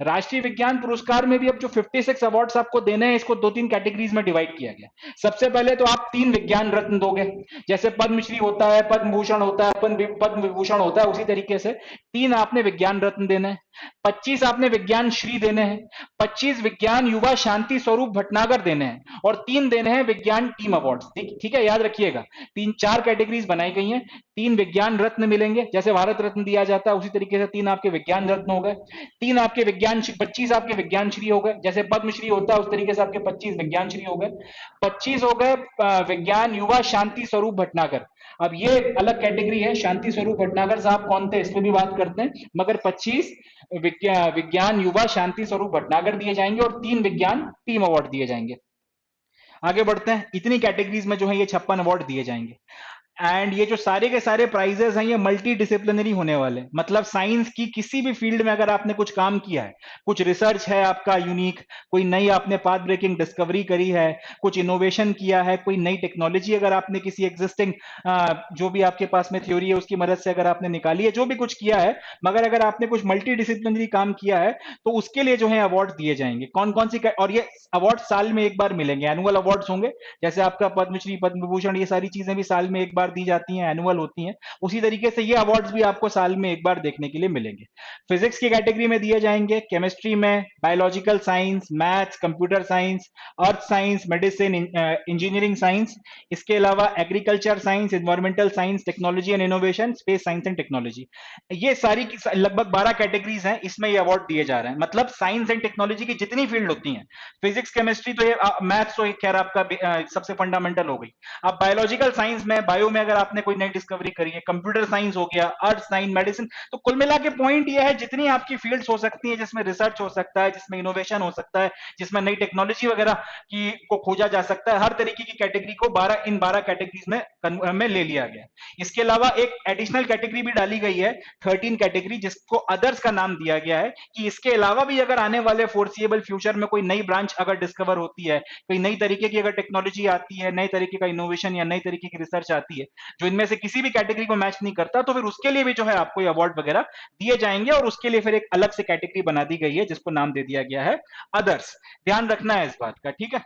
राष्ट्रीय विज्ञान पुरस्कार में भी अब जो 56 अवार्ड्स आपको देने हैं, इसको 2-3 कैटेगरीज में डिवाइड किया गया। सबसे पहले तो आप 3 विज्ञान रत्न दोगे। जैसे पद्मश्री होता है, पद्म भूषण होता है, पद्म विभूषण होता है, उसी तरीके से 3 आपने विज्ञान रत्न देने हैं। 25 आपने विज्ञान श्री देने हैं। 25 विज्ञान युवा शांति स्वरूप भटनागर देने हैं और 3 देने हैं विज्ञान टीम अवार्ड्स। ठीक है, याद रखिएगा। 3-4 कैटेगरीज बनाई गई हैं। 3 विज्ञान रत्न मिलेंगे, जैसे भारत रत्न दिया जाता है उसी तरीके से 3 आपके विज्ञान रत्न हो गए। 3 आपके विज्ञान 25 आपके विज्ञान श्री हो गए, जैसे पद्मश्री होता है उस तरीके से आपके 25 विज्ञान श्री हो गए। 25 हो गए विज्ञान युवा शांति स्वरूप भटनागर। अब ये अलग कैटेगरी है, शांति स्वरूप भटनागर साहब कौन थे इस पे भी बात करते हैं, मगर 25 विज्ञान युवा शांति स्वरूप भटनागर दिए जाएंगे और 3 विज्ञान टीम अवार्ड दिए जाएंगे। आगे बढ़ते हैं। इतनी कैटेगरीज में जो है ये 56 अवार्ड दिए जाएंगे। एंड ये जो सारे के सारे प्राइजेस हैं ये मल्टी डिसिप्लिनरी होने वाले। मतलब साइंस की किसी भी फील्ड में अगर आपने कुछ काम किया है, कुछ रिसर्च है आपका यूनिक, कोई नई आपने पाथ ब्रेकिंग डिस्कवरी करी है, कुछ इनोवेशन किया है, कोई नई टेक्नोलॉजी अगर आपने किसी एग्जिस्टिंग जो भी आपके पास में थ्योरी है उसकी मदद से अगर आपने निकाली है, जो भी कुछ किया है, मगर अगर आपने कुछ मल्टी डिसिप्लिनरी काम किया है तो उसके लिए जो है अवार्ड दिए जाएंगे। कौन कौन सी, और ये अवार्ड साल में एक बार मिलेंगे, एनुअल अवार्ड्स होंगे। जैसे आपका पद्मश्री, पद्म विभूषण, ये सारी चीजें भी साल में एक बार दी जाती हैं, एनुअल होती हैं। उसी तरीके से ये अवार्ड्स भी आपको साल में एक बार देखने के लिए मिलेंगे। फिजिक्स की कैटेगरी में दिए जाएंगे, केमिस्ट्री में, biological science, maths, computer science, earth science, medicine, engineering science. इसके अलावा agriculture science, environmental science, technology and innovation, space science and technology. ये सारी लगभग 12 कैटेगरीज हैं, इसमें ये अवार्ड दिए जा रहे हैं। मतलब साइंस एंड टेक्नोलॉजी की जितनी फील्ड होती हैं, फिजिक्स, केमिस्ट्री तो ये मैथ्स तो खैर आपका सबसे फंडामेंटल हो गई। अब बायोलॉजिकल साइंस में बायो में अगर आपने कोई नई डिस्कवरी करी है, कंप्यूटर साइंस हो गया, अर्थ साइंस, मेडिसिन, तो कुल मिला के पॉइंट ये है जितनी आपकी फील्ड्स हो सकती है जिसमें रिसर्च हो सकता है, जिसमें इनोवेशन हो सकता है, जिसमें नई टेक्नोलॉजी वगैरह की को खोजा जा सकता है, हर तरीके की कैटेगरी को 12 कैटेगरीज में ले लिया गया। इसके अलावा एक एडिशनल कैटेगरी भी डाली गई है, 13 कैटेगरी, जिसको अदर्स का नाम दिया गया है कि इसके अलावा भी अगर आने वाले फोर्सिएबल फ्यूचर में कोई नई ब्रांच अगर डिस्कवर होती है, कोई नई तरीके की अगर टेक्नोलॉजी आती है, नई तरीके का इनोवेशन या नई तरीके की रिसर्च आती है जो इनमें से किसी भी कैटेगरी को मैच नहीं करता, तो फिर उसके लिए भी जो है आपको अवार्ड वगैरह दिए जाएंगे, और उसके लिए फिर एक अलग से कैटेगरी बना दी गई है जिसको नाम दे दिया गया है अदर्स। ध्यान रखना है इस बात का, ठीक है।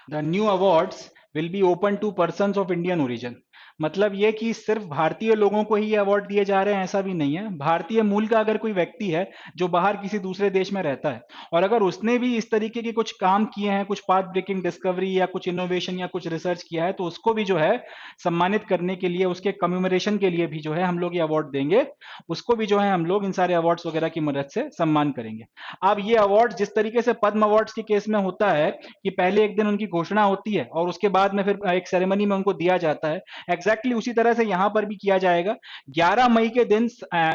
The new awards will be open to persons of Indian origin. मतलब ये कि सिर्फ भारतीय लोगों को ही ये अवार्ड दिए जा रहे हैं ऐसा भी नहीं है। भारतीय मूल का अगर कोई व्यक्ति है जो बाहर किसी दूसरे देश में रहता है और अगर उसने भी इस तरीके के कुछ काम किए हैं, कुछ पाथ ब्रेकिंग डिस्कवरी या कुछ इनोवेशन या कुछ रिसर्च किया है, तो उसको भी जो है सम्मानित करने के लिए, उसके कम्मेमोरेशन के लिए भी जो है हम लोग ये अवार्ड देंगे। उसको भी जो है हम लोग इन सारे अवार्ड्स वगैरह की मदद से सम्मान करेंगे। अब ये अवार्ड जिस तरीके से पद्म अवार्ड्स के केस में होता है कि पहले एक दिन उनकी घोषणा होती है और उसके बाद में फिर एक सेरेमनी में उनको दिया जाता है, एग्जैक्टली उसी तरह से यहां पर भी किया जाएगा। 11 मई के दिन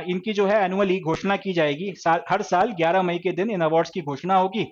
इनकी जो है एनुअली घोषणा की जाएगी। हर साल 11 मई के दिन इन अवार्ड्स की घोषणा होगी,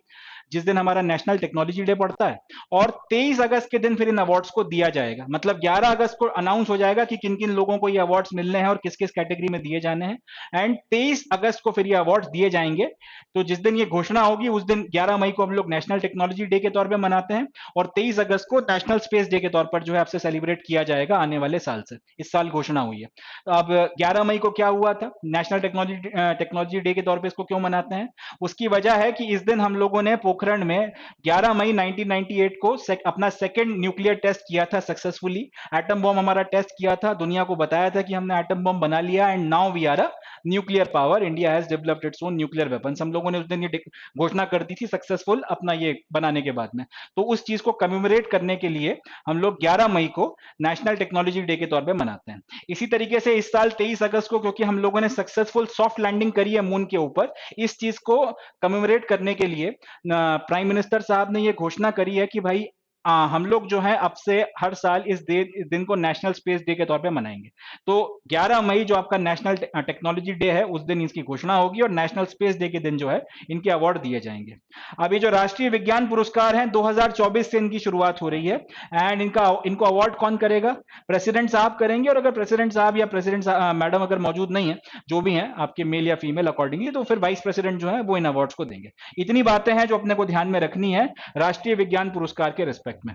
जिस दिन हमारा नेशनल टेक्नोलॉजी डे पड़ता है, और 23 अगस्त के दिन फिर इन अवार्ड्स को दिया जाएगा। मतलब 11 अगस्त को अनाउंस हो जाएगा कि किन किन लोगों को ये अवार्ड्स मिलने हैं और किस किस कैटेगरी में दिए जाने हैं, एंड 23 अगस्त को फिर ये अवार्ड्स दिए जाएंगे। तो जिस दिन ये घोषणा होगी उस दिन 11 मई को हम लोग नेशनल टेक्नोलॉजी डे के तौर पर मनाते हैं, और 23 अगस्त को नेशनल स्पेस डे के तौर पर जो है आपसे सेलिब्रेट किया जाएगा आने वाले साल से। इस साल घोषणा हुई है। तो अब 11 मई को क्या हुआ था, नेशनल टेक्नोलॉजी डे के तौर पर इसको क्यों मनाते हैं? उसकी वजह है कि इस दिन हम लोगों ने पोखरण में 11 मई 1998 को अपना सेकंड न्यूक्लियर टेस्ट किया था सक्सेसफुली। एटम बॉम्ब हमारा टेस्ट किया था, दुनिया को बताया था कि हमने एटम बॉम्ब बना लिया, and now we are a nuclear power, India has developed its own nuclear weapons. हम लोगों ने उस दिन ये घोषणा कर दी थी सक्सेसफुल अपना ये बनाने के बाद में। तो उस चीज को कम्मेमोरेट करने के लिए हम लोग 11 मई को नेशनल टेक्नोलॉजी डे के तौर पे मनाते हैं। इसी तरीके से इस साल 23 अगस्त को, क्योंकि हम लोगों ने सक्सेसफुल सॉफ्ट लैंडिंग करी है मून के ऊपर, इस चीज को कम्मेमोरेट करने के लिए प्राइम मिनिस्टर साहब ने ये घोषणा करी है कि भाई हम लोग जो है अब से हर साल इस दिन को नेशनल स्पेस डे के तौर पे मनाएंगे। तो 11 मई जो आपका नेशनल टेक्नोलॉजी डे है उस दिन इसकी घोषणा होगी, और नेशनल स्पेस डे के दिन जो है इनके अवार्ड दिए जाएंगे। अब ये जो राष्ट्रीय विज्ञान पुरस्कार हैं 2024 से इनकी शुरुआत हो रही है, एंड इनको अवार्ड कौन करेगा? प्रेसिडेंट साहब करेंगे, और अगर प्रेसिडेंट साहब या प्रेसिडेंट मैडम अगर मौजूद नहीं है, जो भी हैं आपके मेल या फीमेल अकॉर्डिंगली, तो फिर वाइस प्रेसिडेंट जो है वो इन अवार्ड्स को देंगे। इतनी बातें हैं जो अपने को ध्यान में रखनी है राष्ट्रीय विज्ञान पुरस्कार के रिस्पेक्ट में।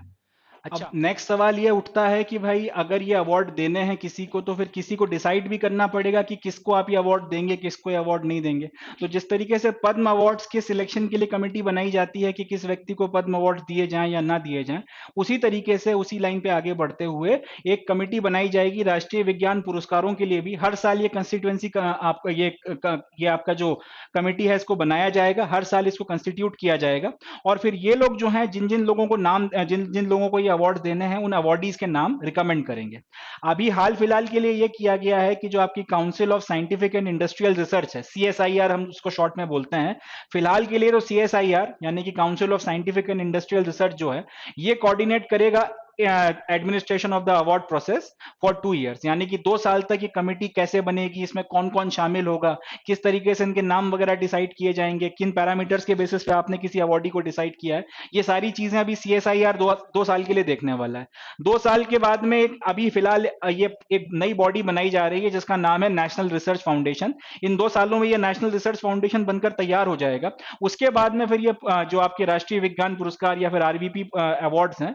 अच्छा, अब नेक्स्ट सवाल ये उठता है कि भाई अगर ये अवार्ड देने हैं किसी को, तो फिर किसी को डिसाइड भी करना पड़ेगा कि किसको आप ये अवार्ड देंगे, किसको ये अवार्ड नहीं देंगे। तो जिस तरीके से पद्म अवार्ड्स के सिलेक्शन के लिए कमेटी बनाई जाती है कि किस व्यक्ति को पद्म अवार्ड दिए जाएं या ना दिए जाएं, उसी तरीके से उसी लाइन पे आगे बढ़ते हुए एक कमेटी बनाई जाएगी राष्ट्रीय विज्ञान पुरस्कारों के लिए भी। हर साल ये कंस्टिट्यूएंसी का आपका ये आपका जो कमेटी है इसको बनाया जाएगा, हर साल इसको कंस्टिट्यूट किया जाएगा, और फिर ये लोग जो हैं जिन जिन लोगों को नाम जिन जिन लोगों को ये अवार्ड देने हैं उन अवार्डीज के नाम रिकमेंड करेंगे। अभी हाल फिलहाल के लिए ये किया गया है कि जो आपकी council of scientific and industrial research है, CSIR हम उसको शॉर्ट में बोलते हैं, फिलहाल के लिए तो CSIR यानी कि council of scientific and industrial research जो है ये कोऑर्डिनेट करेगा administration of the award process for 2 years. यानी कि 2 साल तक ये कमेटी कैसे बनेगी, इसमें कौन कौन शामिल होगा, किस तरीके से इनके नाम वगैरह डिसाइड किए जाएंगे, किन पैरामीटर्स के बेसिस पे आपने किसी अवार्डी को डिसाइड किया है, ये सारी चीजें अभी CSIR 2 साल के लिए देखने वाला है। 2 साल के बाद में अभी फिलहाल ये एक नई बॉडी बनाई जा रही है जिसका नाम है नेशनल रिसर्च फाउंडेशन। इन 2 सालों में ये नेशनल रिसर्च फाउंडेशन बनकर तैयार हो जाएगा। उसके बाद में फिर ये जो आपके राष्ट्रीय विज्ञान पुरस्कार या फिर RVP अवार्ड्स हैं,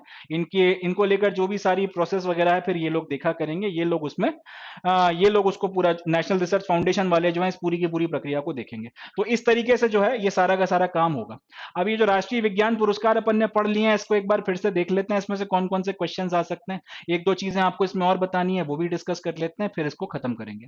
इनको लेकर जो भी सारी प्रोसेस वगैरह है फिर ये लोग देखा करेंगे। ये लोग उसमें ये लोग उसको पूरा नेशनल रिसर्च फाउंडेशन वाले जो है इस पूरी की पूरी प्रक्रिया को देखेंगे। तो इस तरीके से जो है ये सारा का सारा काम होगा। अब ये जो राष्ट्रीय विज्ञान पुरस्कार अपन ने पढ़ लिए हैं, इसको एक बार फिर से देख लेते हैं, इसमें से कौन कौन से क्वेश्चंस आ सकते हैं। एक दो चीजें आपको इसमें और बतानी है, वो भी डिस्कस कर लेते हैं, फिर इसको खत्म करेंगे।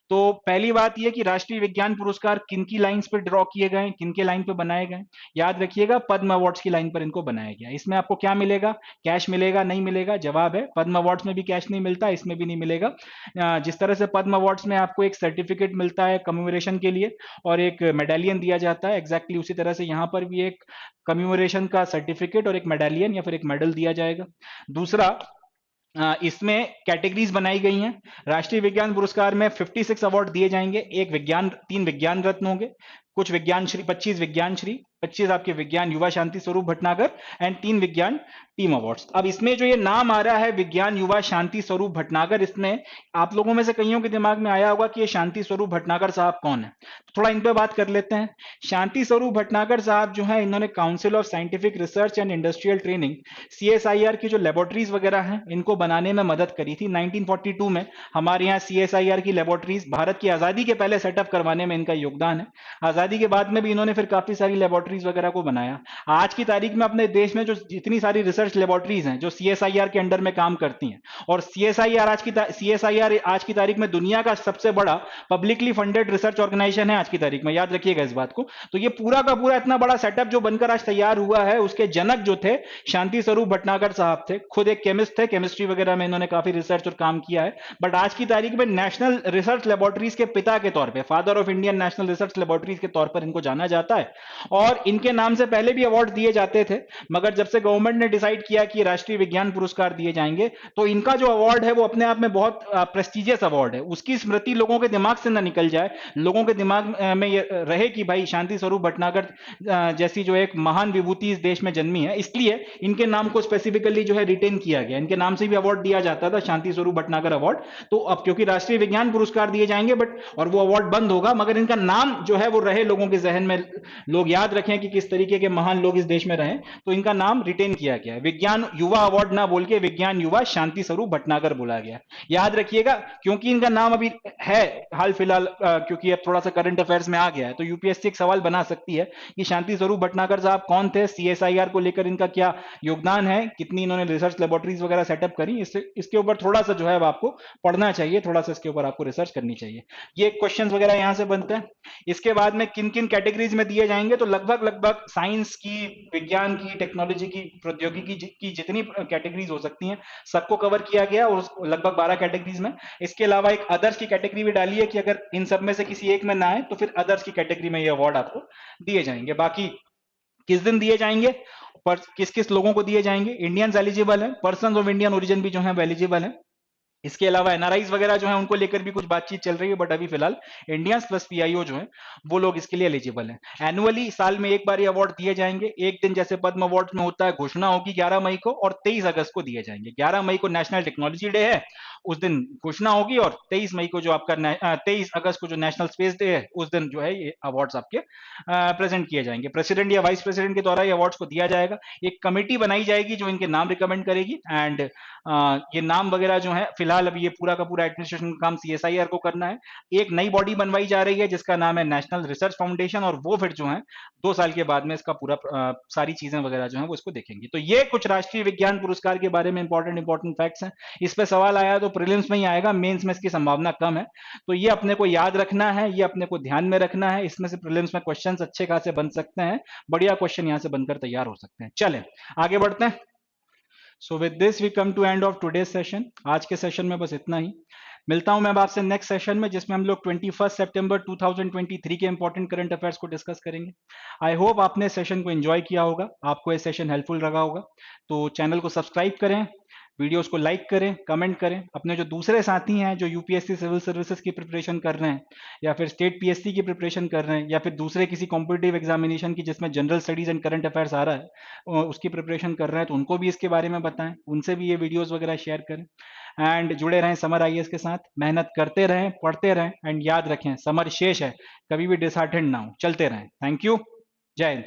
तो पहली बात यह कि राष्ट्रीय विज्ञान पुरस्कार किन की लाइंस पे ड्रॉ किए गए, किन के लाइन पे बनाए गए? याद रखिएगा पद्म अवार्ड्स की लाइन पर इनको बनाया गया। इसमें आपको क्या मिलेगा? कैश मिलेगा, नहीं मिलेगा? जवाब है पद्म अवार्ड्स में भी कैश नहीं मिलता, इसमें भी नहीं मिलेगा। जिस तरह से पद्म अवार्ड्स में आपको एक सर्टिफिकेट मिलता है कमेमोरेशन के लिए और एक मेडालियन दिया जाता है, एग्जैक्टली उसी तरह से यहाँ पर भी एक कमेमोरेशन का सर्टिफिकेट और एक मेडालियन या फिर एक मेडल दिया जाएगा। दूसरा, इसमें कैटेगरीज बनाई गई हैं। राष्ट्रीय विज्ञान पुरस्कार में 56 अवार्ड दिए जाएंगे। एक विज्ञान, 3 विज्ञान रत्न होंगे, कुछ विज्ञान श्री, 25 विज्ञान श्री, 25 आपके विज्ञान युवा शांति स्वरूप भटनागर एंड 3 विज्ञान टीम अवार्ड्स। अब इसमें जो ये नाम आ रहा है विज्ञान युवा शांति स्वरूप भटनागर, इसमें आप लोगों में से कईयों के दिमाग में आया होगा कि ये शांति स्वरूप भटनागर साहब कौन है। तो थोड़ा इन पे बात कर लेते हैं। शांति स्वरूप भटनागर साहब जो है, इन्होंने council of scientific research and industrial training CSIR की जो लेबोरेटरीज वगैरह हैं इनको बनाने में मदद करी थी। 1942 में हमारे यहाँ CSIR की लेबोरेटरीज भारत की आजादी के पहले सेटअप करवाने में इनका योगदान है। आजादी के बाद में भी इन्होंने फिर काफी सारी लेबोरेटरीज वगैरह को बनाया। आज की तारीख में अपने देश में जो जितनी सारी रिसर्च लेबोरेटरीज हैं जो CSIR के अंडर में काम करती हैं, और CSIR आज की तारीख में दुनिया का सबसे बड़ा पब्लिकली फंडेड रिसर्च ऑर्गेनाइजेशन है आज की तारीख में, याद रखिएगा इस बात को। तो ये पूरा का पूरा इतना बड़ा सेटअप जो बनकर आज तैयार हुआ है, उसके जनक जो थे शांति स्वरूप भटनागर साहब थे। खुद एक केमिस्ट थे, केमिस्ट्री वगैरह में इन्होंने काफी रिसर्च और काम किया है, बट आज की तारीख में नेशनल रिसर्च लेबोरेटरीज के पिता के तौर पे, father of Indian national research laboratories के तौर पर इनको जाना जाता है। और इनके नाम से पहले भी अवार्ड दिए जाते थे, मगर जब से गवर्नमेंट ने डिसाइड किया कि राष्ट्रीय विज्ञान पुरस्कार दिए जाएंगे, तो इनका जो अवार्ड है वो अपने आप में बहुत प्रेस्टिजियस अवार्ड है। उसकी स्मृति लोगों के दिमाग से ना निकल जाए, लोगों के दिमाग में ये रहे कि भाई शांति स्वरूप भटनागर जैसी जो एक महान विभूति इस देश में जन्मी है, इसलिए इनके नाम को स्पेसिफिकली जो है रिटेन किया गया। इनके नाम से भी अवार्ड दिया जाता था, शांति स्वरूप भटनागर अवार्ड। तो अब क्योंकि राष्ट्रीय विज्ञान पुरस्कार दिए जाएंगे बट, और वो अवार्ड बंद होगा, मगर इनका नाम जो है वो रहे लोगों के जहन में, लोग याद रखें कि किस तरीके के महान लोग इस देश में रहे, तो इनका नाम रिटेन किया गया है। विज्ञान युवा अवार्ड ना बोल के विज्ञान युवा शांति स्वरूप भटनागर बोला गया, याद रखिएगा। क्योंकि इनका नाम अभी है हाल फिलहाल, क्योंकि अब थोड़ा सा करंट अफेयर्स में आ गया है, तो यूपीएससी एक सवाल बना सकती है कि शांति स्वरूप भटनागर साहब कौन थे, CSIR को लेकर इनका क्या योगदान है, कितनी इन्होंने रिसर्च लेबोरेटरीज वगैरह सेटअप करी। इसके ऊपर थोड़ा सा जो है आपको पढ़ना चाहिए, थोड़ा सा इसके ऊपर आपको रिसर्च करनी चाहिए। ये क्वेश्चन वगैरह यहां से बनते हैं। इसके बाद में किन किन कैटेगरीज में दिए जाएंगे, तो लगभग लगभग साइंस की, विज्ञान की, टेक्नोलॉजी की, प्रौद्योगिकी की जितनी कैटेगरीज हो सकती हैं सबको कवर किया गया, और लगभग 12 कैटेगरीज में। इसके अलावा एक अदर्स की कैटेगरी भी डाली है कि अगर इन सब में से किसी एक में ना आए तो फिर अदर्स की कैटेगरी में ये अवार्ड आपको दिए जाएंगे। बाकी किस दिन दिए जाएंगे, पर किस किस लोगों को दिए जाएंगे, इंडियंस एलिजिबल है, पर्सन ऑफ इंडियन ओरिजिन भी जो है वो एलिजिबल है। इसके अलावा एनआरआईज वगैरह जो है उनको लेकर भी कुछ बातचीत चल रही है, बट अभी फिलहाल इंडियंस प्लस पीआईओ जो है वो लोग इसके लिए एलिजिबल हैं। एनुअली साल में एक बार ये अवार्ड दिए जाएंगे। एक दिन जैसे पद्म अवार्ड में होता है, घोषणा होगी 11 मई को, और 23 अगस्त को दिए जाएंगे। 11 मई को नेशनल टेक्नोलॉजी डे है, उस दिन घोषणा होगी, और 23 मई को जो आपका 23 अगस्त को जो नेशनल स्पेस डे है, उस दिन जो है ये अवार्ड्स आपके प्रेजेंट किए जाएंगे। प्रेसिडेंट या वाइस प्रेसिडेंट के द्वारा ये अवार्ड्स को दिया जाएगा। एक कमेटी बनाई जाएगी जो इनके नाम रिकमेंड करेगी, एंड ये नाम वगैरह जो है फिलहाल अभी ये पूरा का पूरा एडमिनिस्ट्रेशन काम CSIR को करना है। एक नई बॉडी बनवाई जा रही है जिसका नाम है नेशनल रिसर्च फाउंडेशन, और वो फिर जो है 2 साल के बाद में इसका पूरा सारी चीजें वगैरह जो है वो इसको देखेंगी। तो ये कुछ राष्ट्रीय विज्ञान पुरस्कार के बारे में इंपॉर्टेंट फैक्ट्स हैं। इस पे सवाल आया तो प्रीलिम्स में ही आएगा, मेंस में इसकी संभावना कम है। तो ये अपने को याद रखना है, ये अपने को ध्यान में रखना है। इसमें से प्रीलिम्स में क्वेश्चन अच्छे खासे बन सकते हैं, बढ़िया क्वेश्चन यहाँ से बनकर तैयार हो सकते हैं। चलें आगे बढ़ते हैं। So with this we come to end of today session. आज के सेशन में बस इतना ही। मिलता हूं मैं आपसे नेक्स्ट सेशन में, जिसमें हम लोग 21 सितंबर 2023 के इंपॉर्टेंट करंट अफेयर्स को डिस्कस करेंगे। आई होप आपने सेशन को एंजॉय किया होगा, आपको ये सेशन हेल्पफुल लगा होगा। तो चैनल को सब्सक्राइब करें, वीडियोस को लाइक करें, कमेंट करें। अपने जो दूसरे साथी हैं जो यूपीएससी सिविल सर्विसेज की प्रिपरेशन कर रहे हैं, या फिर स्टेट पीएससी की प्रिपरेशन कर रहे हैं, या फिर दूसरे किसी कॉम्पिटिटिव एग्जामिनेशन की जिसमें general studies and current affairs आ रहा है, उसकी प्रिपरेशन कर रहे हैं, तो उनको भी इसके बारे में बताएं, उनसे भी ये वीडियोस वगैरह शेयर करें। एंड जुड़े रहें समर आईएएस के साथ, मेहनत करते रहें, पढ़ते रहें, एंड याद रखें समर शेष है, कभी भी डिसहार्टेंड ना हो, चलते रहें। थैंक यू, जय हिंद।